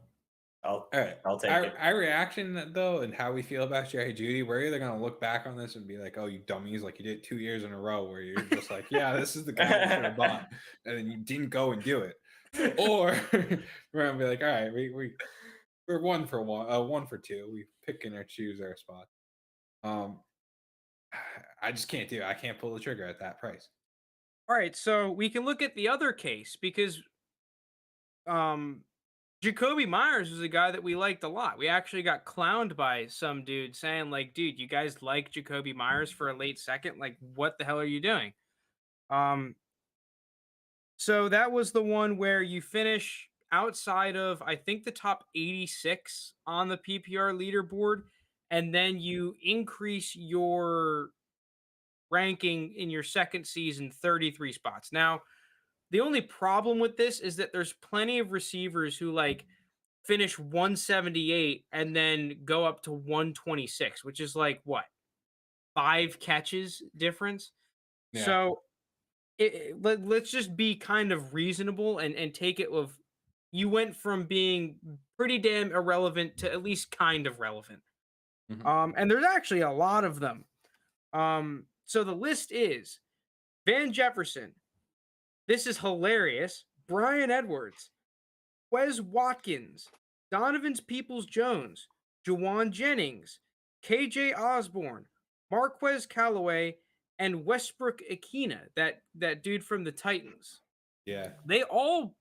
Speaker 1: All right,
Speaker 2: I'll take it.
Speaker 1: Our reaction though, and how we feel about Jerry Judy, we're either gonna look back on this and be like, "Oh, you dummies!" Like you did 2 years in a row, where you're just like, "Yeah, this is the guy I should have bought," and then you didn't go and do it. Or we're gonna be like, "All right, we're 1 for 1, 1 for 2. We pick and choose our spot." I just can't do it. I can't pull the trigger at that price.
Speaker 3: all right, so we can look at the other case because Jacoby Myers was a guy that we liked a lot. We actually got clowned by some dude saying, like, dude, you guys like Jacoby Myers for a late second? Like, what the hell are you doing? So that was the one where you finish outside of, I think, the top 86 on the PPR leaderboard, and then you increase your ranking in your second season 33 spots. Now, the only problem with this is that there's plenty of receivers who like finish 178 and then go up to 126, which is like what, 5 catches difference.
Speaker 1: Yeah.
Speaker 3: So let's just be kind of reasonable and take it with you went from being pretty damn irrelevant to at least kind of relevant. And there's actually a lot of them. So the list is Van Jefferson. This is hilarious. Brian Edwards, Wes Watkins, Donovan's Peoples-Jones, Juwan Jennings, KJ Osborne, Marquez Callaway, and Westbrook Akina, that dude from the Titans.
Speaker 1: Yeah.
Speaker 3: They all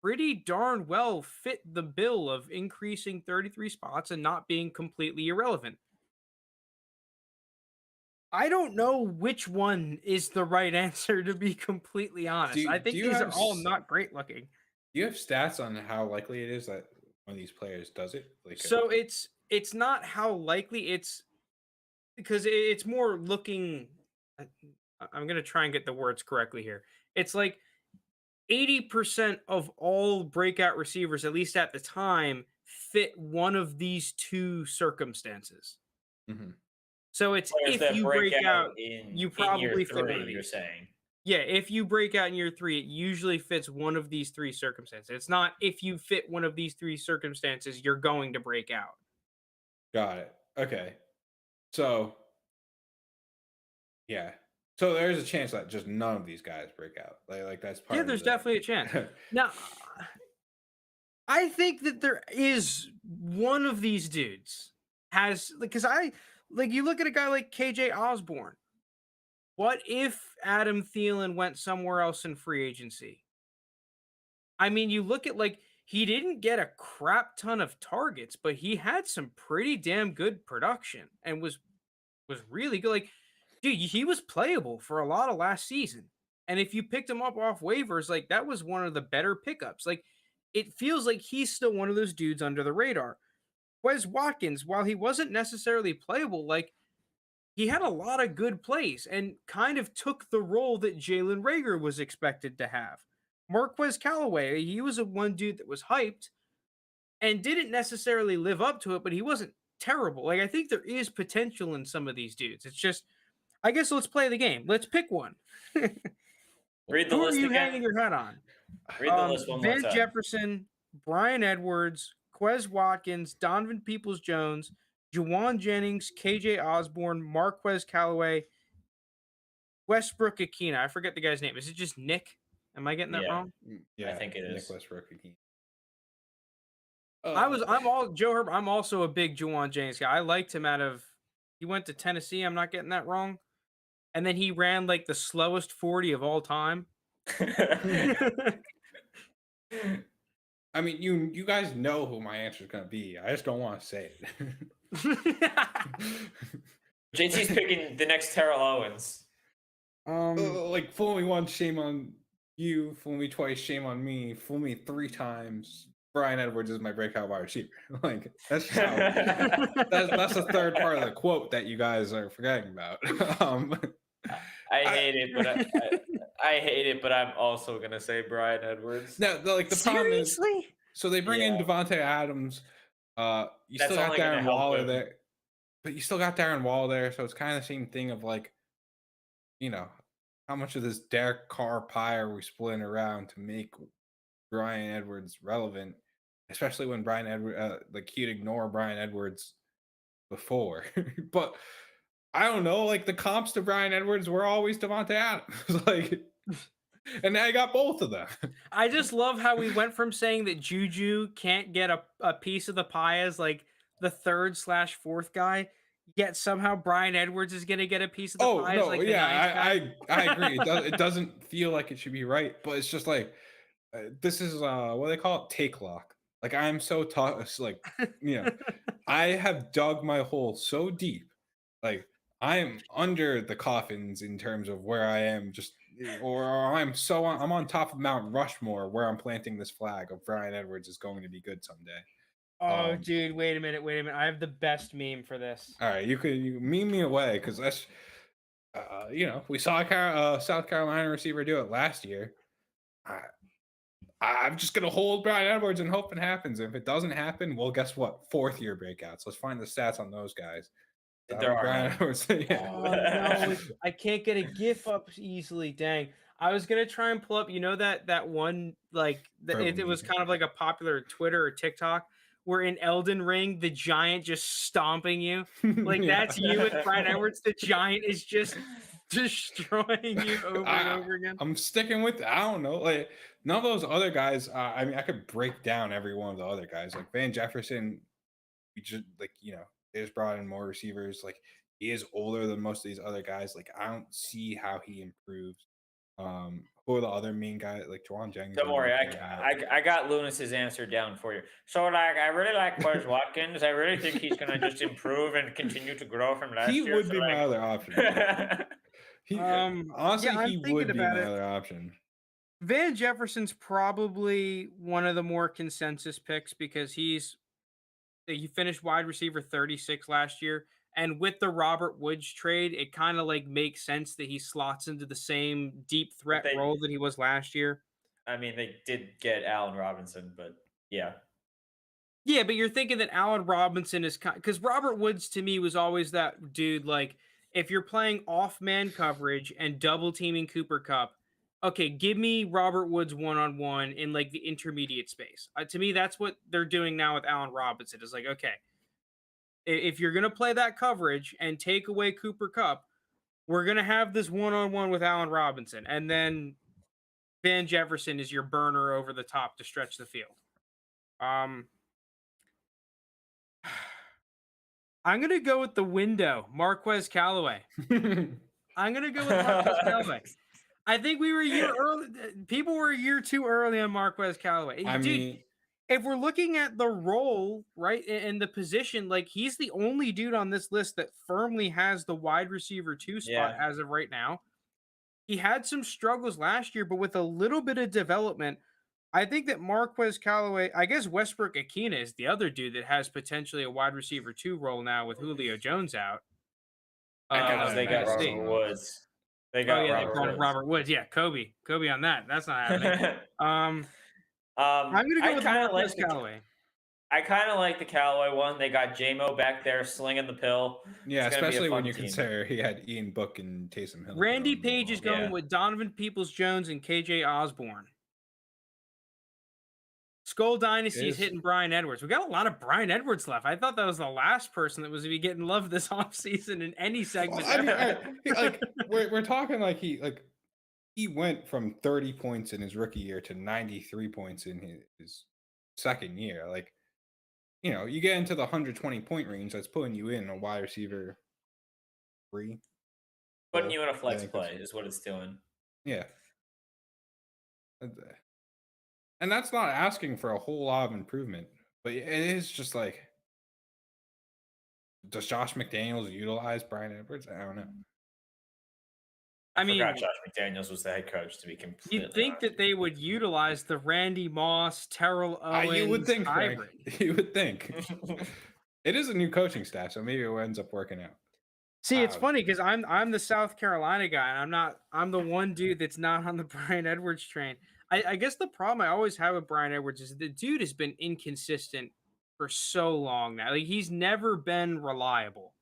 Speaker 3: pretty darn well fit the bill of increasing 33 spots and not being completely irrelevant. I don't know which one is the right answer, to be completely honest. I think these are all not great looking.
Speaker 1: Do you have stats on how likely it is that one of these players does it? Like,
Speaker 3: So it's not how likely, it's because it's more looking. I'm gonna try and get the words correctly here. It's like 80% of all breakout receivers, at least at the time, fit one of these two circumstances. So it's
Speaker 2: Players
Speaker 3: if you break out,
Speaker 2: in,
Speaker 3: you
Speaker 2: in
Speaker 3: probably
Speaker 2: year
Speaker 3: fit one of
Speaker 2: 3, you're
Speaker 3: these.
Speaker 2: saying.
Speaker 3: Yeah, if you break out in year 3, it usually fits one of these 3 circumstances. It's not if you fit one of these 3 circumstances, you're going to break out.
Speaker 1: Got it. Okay. So, yeah. So there's a chance that just none of these guys break out. Like that's part.
Speaker 3: Yeah,
Speaker 1: of
Speaker 3: there's
Speaker 1: the-
Speaker 3: definitely a chance. Now, I think that there is one of these dudes has, because you look at a guy like KJ Osborne. What if Adam Thielen went somewhere else in free agency? I mean, you look at he didn't get a crap ton of targets, but he had some pretty damn good production and was really good. Like, dude, he was playable for a lot of last season. And if you picked him up off waivers, like that was one of the better pickups. Like, it feels like he's still one of those dudes under the radar. Wes Watkins, while he wasn't necessarily playable, like he had a lot of good plays and kind of took the role that Jalen Reagor was expected to have. Marquez Callaway, he was a one dude that was hyped and didn't necessarily live up to it, but he wasn't terrible. Like, I think there is potential in some of these dudes. It's just, I guess let's play the game. Let's pick one.
Speaker 2: Read the
Speaker 3: Who
Speaker 2: list
Speaker 3: are you
Speaker 2: again.
Speaker 3: hanging your hat on?
Speaker 2: Read the list one more
Speaker 3: Van
Speaker 2: time.
Speaker 3: Jefferson, Brian Edwards, Quez Watkins, Donovan Peoples-Jones, Juwan Jennings, KJ Osborne, Marquez Callaway, Westbrook Akina. I forget the guy's name. Is it just Nick? Am I getting that
Speaker 2: Yeah.
Speaker 3: wrong?
Speaker 1: Yeah,
Speaker 2: I think it is.
Speaker 1: Nick Westbrook.
Speaker 3: Joe Herb. I'm also a big Juwan Jennings guy. I liked him he went to Tennessee. I'm not getting that wrong. And then he ran like the slowest 40 of all time.
Speaker 1: I mean, you guys know who my answer is going to be. I just don't want to say it.
Speaker 2: JT's picking the next Terrell Owens.
Speaker 1: Like, fool me once, shame on you. Fool me twice, shame on me. Fool me 3 times. Brian Edwards is my breakout wide receiver. Like, that's just how, that's the third part of the quote that you guys are forgetting about.
Speaker 2: I hate it, but I'm also gonna say Brian Edwards.
Speaker 1: No, the problem is,
Speaker 3: Seriously?
Speaker 1: so they bring in Devontae Adams. You
Speaker 2: That's
Speaker 1: still got
Speaker 2: only gonna
Speaker 1: Darren
Speaker 2: help
Speaker 1: Waller
Speaker 2: him.
Speaker 1: there, but you still got Darren Waller there, so it's kind of the same thing of like, how much of this Derek Carr pie are we splitting around to make Brian Edwards relevant, especially when Brian Edwards, like, he'd ignore Brian Edwards before. But I don't know, like, the comps to Brian Edwards were always Devontae Adams, like, and now I got both of them.
Speaker 3: I just love how we went from saying that Juju can't get a piece of the pie as like the 3rd/4th guy, yet somehow Brian Edwards is gonna get a piece of the pie.
Speaker 1: No,
Speaker 3: as like the 9th guy.
Speaker 1: I agree. It doesn't feel like it should be right, but it's just like, this is what do they call it, take lock. Like, I'm so like, I have dug my hole so deep, like I am under the coffins in terms of where I am, or I'm on top of Mount Rushmore where I'm planting this flag of Brian Edwards is going to be good someday.
Speaker 3: Oh, dude, wait a minute. I have the best meme for this.
Speaker 1: All right, you meme me away, because that's, we saw a South Carolina receiver do it last year. I'm just gonna hold Brian Edwards and hope it happens. If it doesn't happen, well, guess what? 4th year breakouts. Let's find the stats on those guys.
Speaker 2: There are
Speaker 1: Brian
Speaker 2: none.
Speaker 1: Edwards. Yeah.
Speaker 3: Oh, no, I can't get a GIF up easily. Dang. I was gonna try and pull up, that one, like it was kind of like a popular Twitter or TikTok where in Elden Ring the giant just stomping you. Like, that's you with Brian Edwards. The giant is just destroying you over and over again.
Speaker 1: I'm sticking with it. I don't know. Like, none of those other guys, I mean, I could break down every one of the other guys. Like Van Jefferson, we just, like, they just brought in more receivers. Like, he is older than most of these other guys. Like, I don't see how he improves. Who are the other main guys? Like Juwan Jennings.
Speaker 2: Don't worry, I got Lounis's answer down for you. So, like, I really like Quez Watkins. I really think he's gonna just improve and continue to grow from last year.
Speaker 1: He would be my other option. Honestly,
Speaker 3: yeah,
Speaker 1: he would be my other option.
Speaker 3: Van Jefferson's probably one of the more consensus picks because he finished wide receiver 36 last year. And with the Robert Woods trade, it kind of like makes sense that he slots into the same deep threat role that he was last year.
Speaker 2: I mean, they did get Allen Robinson, but yeah.
Speaker 3: Yeah, but you're thinking that Allen Robinson is because Robert Woods to me was always that dude. Like, if you're playing off man coverage and double teaming Cooper Kupp, okay, give me Robert Woods one-on-one in like the intermediate space. To me, that's what they're doing now with Allen Robinson. Is like, okay, if you're going to play that coverage and take away Cooper Kupp, we're going to have this one-on-one with Allen Robinson. And then Van Jefferson is your burner over the top to stretch the field. I'm going to go with the window, Marquez Callaway. I'm going to go with Marquez Callaway. I think we were a year early. People were a year too early on Marquez Callaway.
Speaker 1: I mean,
Speaker 3: if we're looking at the role, right, and the position, like he's the only dude on this list that firmly has the wide receiver 2 spot
Speaker 2: Yeah.
Speaker 3: as of right now. He had some struggles last year, but with a little bit of development, I think that Marquez Callaway, I guess Westbrook Akina is the other dude that has potentially a wide receiver 2 role now with Julio Jones out.
Speaker 1: I gotta
Speaker 2: They got
Speaker 1: imagine
Speaker 2: Robert
Speaker 1: so.
Speaker 2: Woods. They
Speaker 3: Oh
Speaker 2: got
Speaker 3: yeah, they
Speaker 2: Robert
Speaker 3: brought
Speaker 2: Woods.
Speaker 3: Robert Woods. Yeah, Kobe on that. That's not happening. I'm gonna go with Marquez Callaway.
Speaker 2: I kind of like the Callaway one. They got J-Mo back there slinging the pill.
Speaker 1: Yeah,
Speaker 2: It's gonna be a
Speaker 1: especially when
Speaker 2: fun
Speaker 1: you
Speaker 2: team.
Speaker 1: consider he had Ian Book and Taysom Hill.
Speaker 3: Randy Page is going
Speaker 2: Yeah.
Speaker 3: with Donovan Peoples-Jones and KJ Osborne. Skull Dynasty is hitting Brian Edwards. We got a lot of Brian Edwards left. I thought that was the last person that was to be getting love this offseason in any segment.
Speaker 1: Well, I mean, like we're talking like he went from 30 points in his rookie year to 93 points in his second year. Like, you know, you get into the 120 point range, that's putting you in a wide receiver 3.
Speaker 2: Putting you in a flex play is what it's doing.
Speaker 1: Yeah. And that's not asking for a whole lot of improvement, but it is just like, does Josh McDaniels utilize Brian Edwards? I don't know.
Speaker 2: I forgot Josh McDaniels was the head coach, to be completely
Speaker 3: You'd think that they would utilize the Randy Moss, Terrell Owens
Speaker 1: you would think,
Speaker 3: hybrid.
Speaker 1: You would think. It is a new coaching staff, so maybe it ends up working out.
Speaker 3: See, it's funny because I'm the South Carolina guy, and I'm the one dude that's not on the Brian Edwards train. I guess the problem I always have with Brian Edwards is the dude has been inconsistent for so long now. Like he's never been reliable.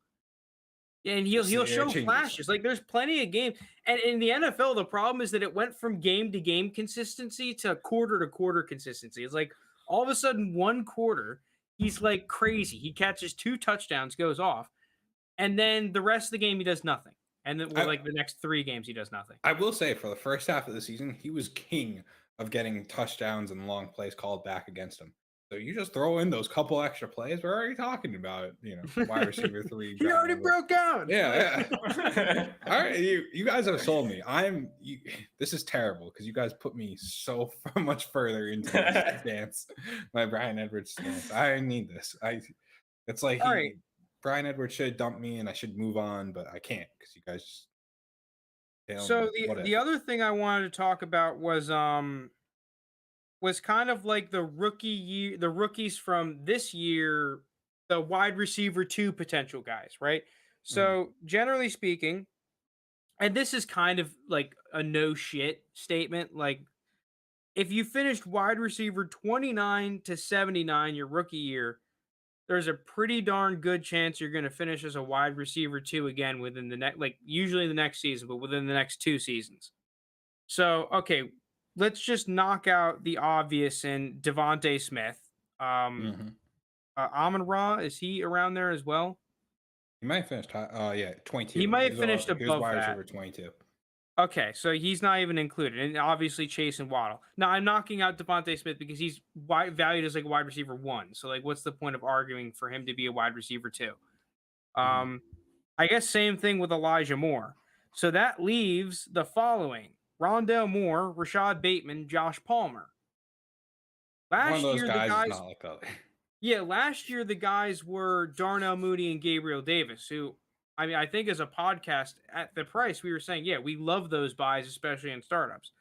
Speaker 3: And he'll show flashes. Like there's plenty of games. And in the NFL, the problem is that it went from game to game consistency to quarter consistency. It's like all of a sudden one quarter, he's like crazy. He catches 2 touchdowns, goes off. And then the rest of the game, he does nothing. And then like the next 3 games, he does nothing.
Speaker 1: I will say for the first half of the season, he was king of getting touchdowns and long plays called back against him. So you just throw in those couple extra plays. We're already talking about, wide receiver 3.
Speaker 3: He already broke out.
Speaker 1: Yeah. All right, you guys have sold me. This is terrible because you guys put me so much further into this stance. My Brian Edwards stance. I need this. It's like Brian Edwards should dump me and I should move on, but I can't because you guys.
Speaker 3: So the other thing I wanted to talk about was kind of like the rookies from this year, the wide receiver 2 potential guys, right? So generally speaking, and this is kind of like a no shit statement, like if you finished wide receiver 29 to 79 your rookie year, there's a pretty darn good chance you're going to finish as a wide receiver 2 again within the next, like usually the next season, but within the next 2 seasons. So, okay, let's just knock out the obvious in Devontae Smith. Amon-Ra, is he around there as well?
Speaker 1: He might have finished 22.
Speaker 3: He might have finished above
Speaker 1: he was wide
Speaker 3: that.
Speaker 1: receiver 22.
Speaker 3: Okay, so he's not even included. And obviously Chase and Waddle. Now, I'm knocking out Devontae Smith because he's valued as like a wide receiver 1. So, like, what's the point of arguing for him to be a wide receiver 2? I guess same thing with Elijah Moore. So that leaves the following: Rondale Moore, Rachaad Bateman, Josh Palmer. Last year, the guys
Speaker 1: is not like other.
Speaker 3: Yeah, last year the guys were Darnell Mooney and Gabriel Davis, who, I mean, I think as a podcast at the price, we were saying, yeah, we love those buys, especially in startups.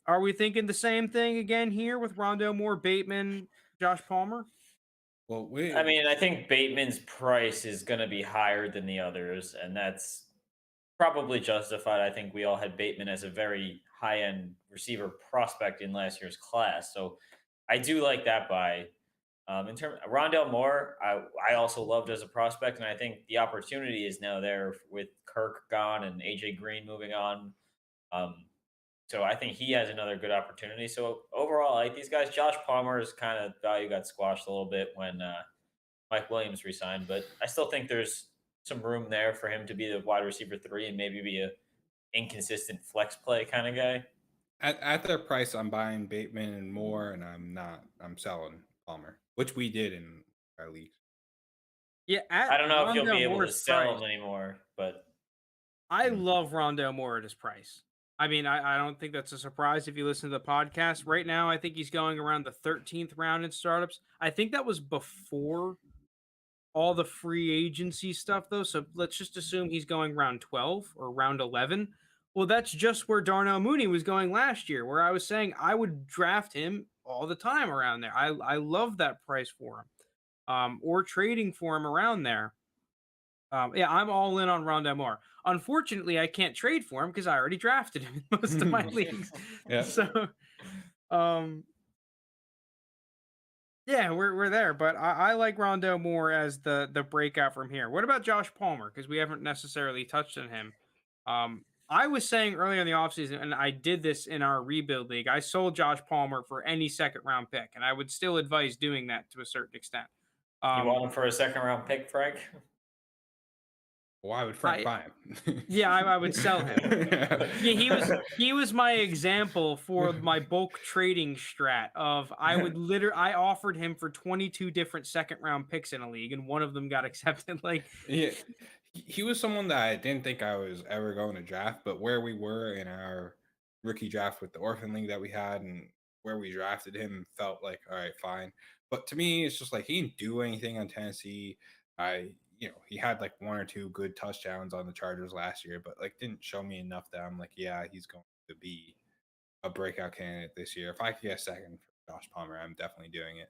Speaker 3: Are we thinking the same thing again here with Rondale Moore, Bateman, Josh Palmer?
Speaker 1: Well,
Speaker 2: I think Bateman's price is going to be higher than the others, and that's probably justified. I think we all had Bateman as a very high-end receiver prospect in last year's class, so I do like that buy. In terms of Rondale Moore, I also loved as a prospect, and I think the opportunity is now there with Kirk gone and AJ Green moving on. So I think he has another good opportunity. So overall, I like these guys. Josh Palmer's kind of value got squashed a little bit when Mike Williams resigned, but I still think there's some room there for him to be the wide receiver 3 and maybe be a inconsistent flex play kind of guy.
Speaker 1: At their price, I'm buying Bateman and Moore, and I'm selling Palmer, which we did in our league.
Speaker 3: Yeah,
Speaker 2: I don't know if you'll be able
Speaker 3: Moore's
Speaker 2: to sell
Speaker 3: price,
Speaker 2: him anymore, but
Speaker 3: I love Rondale Moore at his price. I mean, I don't think that's a surprise if you listen to the podcast. Right now, I think he's going around the 13th round in startups. I think that was before all the free agency stuff, though. So let's just assume he's going round 12 or round 11. Well, that's just where Darnell Mooney was going last year, where I was saying I would draft him all the time around there. I love that price for him, or trading for him around there. Yeah, I'm all in on Rondell Moore. Unfortunately, I can't trade for him because I already drafted him in most of my leagues.
Speaker 1: Yeah.
Speaker 3: So, um, yeah, we're there. But I like Rondell Moore as the breakout from here. What about Josh Palmer? Because we haven't necessarily touched on him. I was saying earlier in the offseason, and I did this in our rebuild league, I sold Josh Palmer for any second round pick, and I would still advise doing that to a certain extent.
Speaker 2: You want him for a second round pick, Frank?
Speaker 1: Why would Frank buy him?
Speaker 3: Yeah, I would sell him. Yeah, he was my example for my bulk trading strat of I offered him for 22 different second round picks in a league, and one of them got accepted. Like,
Speaker 1: yeah, he was someone that I didn't think I was ever going to draft, but where we were in our rookie draft with the orphan league that we had and where we drafted him felt like, all right, fine. But to me, it's just like he didn't do anything on Tennessee. He had like one or two good touchdowns on the Chargers last year, but like didn't show me enough that I'm like, yeah, he's going to be a breakout candidate this year. If I could get a second for Josh Palmer, I'm definitely doing it.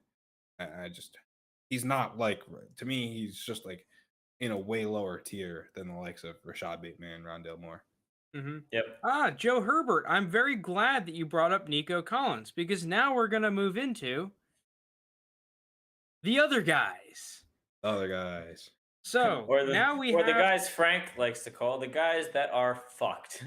Speaker 1: He's not like, to me, he's just like in a way lower tier than the likes of Rachaad Bateman and Rondell Moore.
Speaker 3: mm-hmm.
Speaker 2: Yep.
Speaker 3: Joe Herbert. I'm very glad that you brought up Nico Collins because now we're going to move into the other guys. So now we have
Speaker 2: the guys Frank likes to call the guys that are fucked.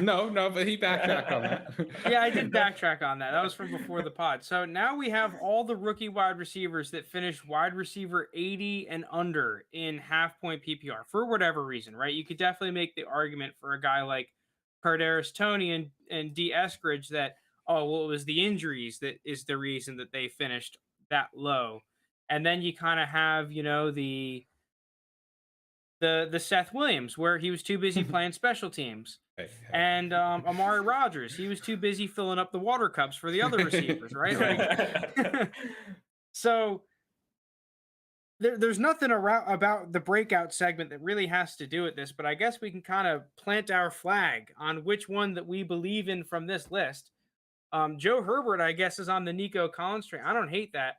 Speaker 1: No, but he backtracked on that.
Speaker 3: Yeah, I did backtrack on that. That was from before the pod. So now we have all the rookie wide receivers that finished wide receiver 80 and under in half point PPR for whatever reason, right? You could definitely make the argument for a guy like Kadarius Toney and D. Eskridge that, oh, well, it was the injuries that is the reason that they finished that low. And then you kind of have, the Seth Williams, where he was too busy playing special teams. And Amari Rodgers, he was too busy filling up the water cups for the other receivers, right? Like, so there's nothing about the breakout segment that really has to do with this, but I guess we can kind of plant our flag on which one that we believe in from this list. Joe Herbert, I guess, is on the Nico Collins train. I don't hate that.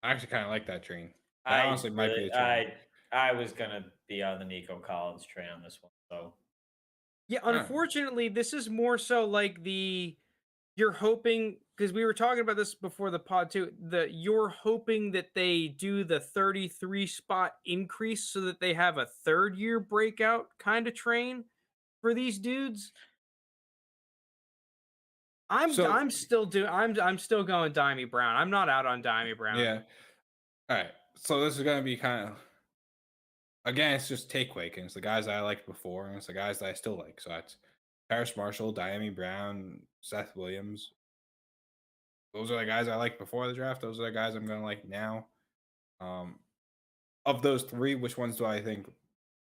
Speaker 1: I actually kind of like that train. That honestly might be a train.
Speaker 2: I was gonna be on the Nico Collins train on this one, so
Speaker 3: yeah. Unfortunately, this is more so like you're hoping, because we were talking about this before the pod too. You're hoping that they do the 33 spot increase so that they have a third year breakout kind of train for these dudes. I'm still going Dimey Brown. I'm not out on Dimey Brown.
Speaker 1: Yeah. All right. So this is gonna be kind of, again, it's just takeaway. It's the guys that I liked before, and it's the guys that I still like. So that's Paris Marshall, Dimey Brown, Seth Williams. Those are the guys I liked before the draft. Those are the guys I'm gonna like now. Of those three, which ones do I think?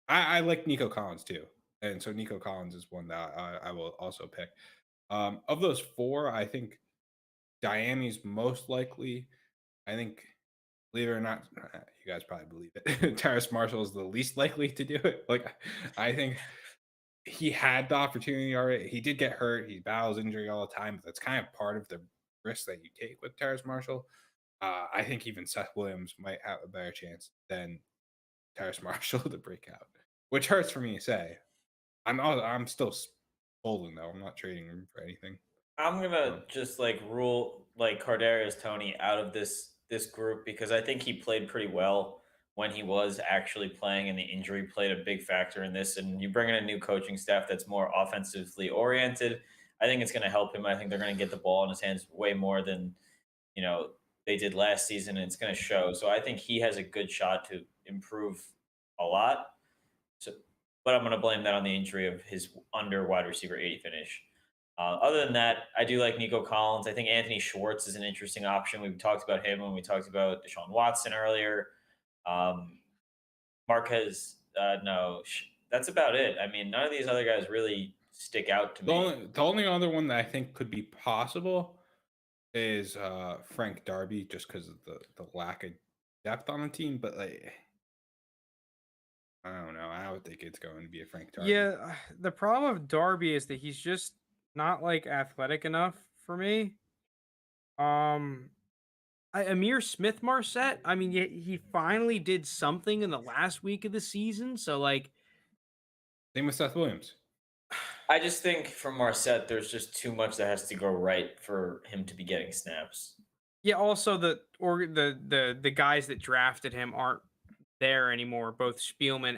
Speaker 1: I like Nico Collins too, and so Nico Collins is one that I will also pick. Of those four, I think Diami's most likely. I think, believe it or not, you guys probably believe it, Terrace Marshall is the least likely to do it. Like, I think he had the opportunity already. He did get hurt. He battles injury all the time, but that's kind of part of the risk that you take with Terrace Marshall. I think even Seth Williams might have a better chance than Terrace Marshall to break out, which hurts for me to say. I'm still holding though. I'm not trading him for anything.
Speaker 2: I'm gonna just like rule like Kadarius Toney out of this group because I think he played pretty well when he was actually playing, and the injury played a big factor in this. And you bring in a new coaching staff that's more offensively oriented. I think it's going to help him. I think they're going to get the ball in his hands way more than they did last season, and it's going to show. So I think he has a good shot to improve a lot. So, but I'm going to blame that on the injury of his under wide receiver 80 finish. Other than that, I do like Nico Collins. I think Anthony Schwartz is an interesting option. We've talked about him when we talked about Deshaun Watson earlier. Marquez, no, that's about it. I mean, none of these other guys really stick out to
Speaker 1: The
Speaker 2: me.
Speaker 1: only other one that I think could be possible is Frank Darby, just because of the lack of depth on the team. But like, I don't know. I would think it's going to be a Frank Darby.
Speaker 3: Yeah, the problem with Darby is that he's just not like athletic enough for me. Amir Smith Marset, I mean, he finally did something in the last week of the season. So like,
Speaker 1: Same with Seth Williams.
Speaker 2: I just think for Marset, there's just too much that has to go right for him to be getting snaps.
Speaker 3: yeah. Also, the guys that drafted him aren't there anymore. Both Spielman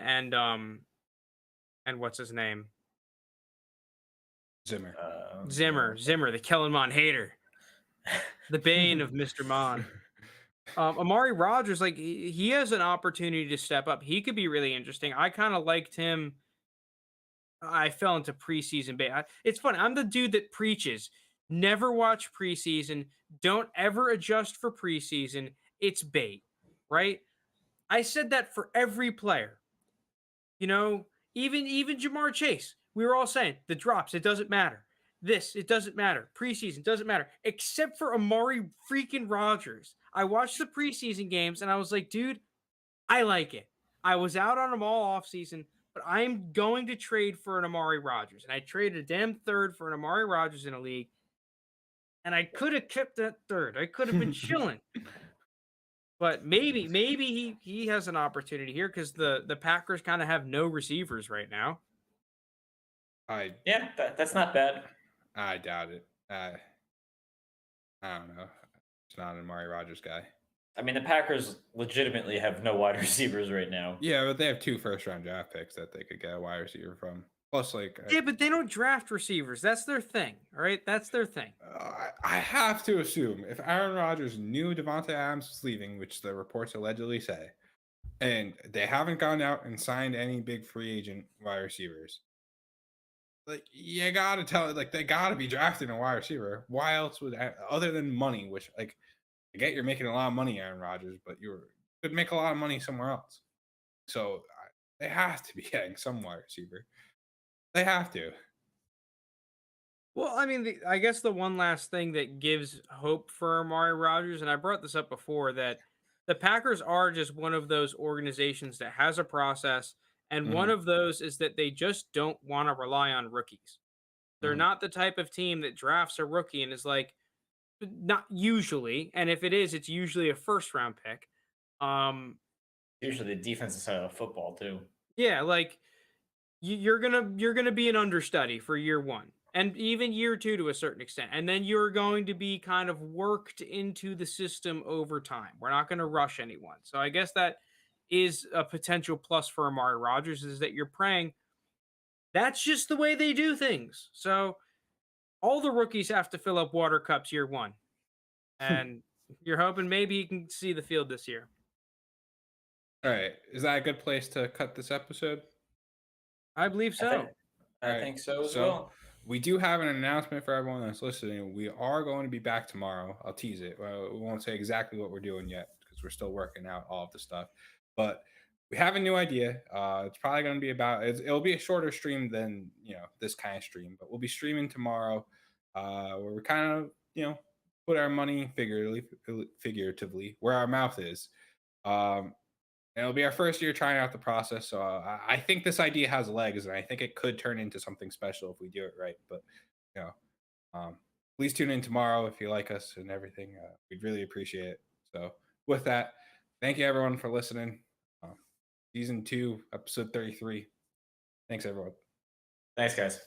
Speaker 3: and what's his name,
Speaker 1: Zimmer.
Speaker 3: Zimmer, the Kellen Mond hater, the bane of Mr. Mon. Amari Rogers, like he has an opportunity to step up. He could be really interesting. I kind of liked him. I fell into preseason bait. It's funny. I'm the dude that preaches never watch preseason. Don't ever adjust for preseason. It's bait, right? I said that for every player. You know, even Jamar Chase. We were all saying the drops. It doesn't matter. It doesn't matter. Preseason doesn't matter, except for Amari freaking Rogers. I watched the preseason games and I was like, dude, I like it. I was out on him all offseason, but I'm going to trade for an Amari Rogers. And I traded a damn third for an Amari Rogers in a league. And I could have kept that third. I could have been chilling. But maybe he has an opportunity here because the Packers kind of have no receivers right now.
Speaker 2: That's not bad.
Speaker 1: I doubt it. I don't know. It's not an Amari Rogers guy.
Speaker 2: I mean, the Packers legitimately have no wide receivers right now.
Speaker 1: Yeah, but they have 2 first-round draft picks that they could get a wide receiver from. Plus, like,
Speaker 3: yeah, but they don't draft receivers. That's their thing. All right, that's their thing.
Speaker 1: I have to assume if Aaron Rodgers knew Devontae Adams was leaving, which the reports allegedly say, and they haven't gone out and signed any big free agent wide receivers, like you gotta tell, like they gotta be drafting a wide receiver. Why else would, other than money? Which, like, I get you're making a lot of money, Aaron Rodgers, but you could make a lot of money somewhere else. So they have to be getting some wide receiver. They have to.
Speaker 3: Well, I mean, I guess the one last thing that gives hope for Amari Rogers, and I brought this up before, that the Packers are just one of those organizations that has a process, and one of those is that they just don't want to rely on rookies. They're not the type of team that drafts a rookie and is like, not usually, and if it is, it's usually a first-round pick.
Speaker 2: Usually the defensive side of football too.
Speaker 3: Yeah, like you're gonna be an understudy for year one and even year two to a certain extent, and then you're going to be kind of worked into the system over time. We're not going to rush anyone, so I guess that is a potential plus for Amari Rogers, is that you're praying that's just the way they do things. So all the rookies have to fill up water cups year one, and you're hoping maybe you can see the field this year.
Speaker 1: All right, is that a good place to cut this episode?
Speaker 3: I believe so.
Speaker 2: I think so as well.
Speaker 1: We do have an announcement for everyone that's listening. We are going to be back tomorrow. I'll tease it. We won't say exactly what we're doing yet because we're still working out all of the stuff. But we have a new idea. It's probably going to be it'll be a shorter stream than this kind of stream. But we'll be streaming tomorrow, where we kind of put our money figuratively where our mouth is. And it'll be our first year trying out the process. So I think this idea has legs, and I think it could turn into something special if we do it right. But, please tune in tomorrow if you like us and everything. We'd really appreciate it. So with that, thank you, everyone, for listening. Season 2, episode 33. Thanks, everyone.
Speaker 2: Thanks, guys.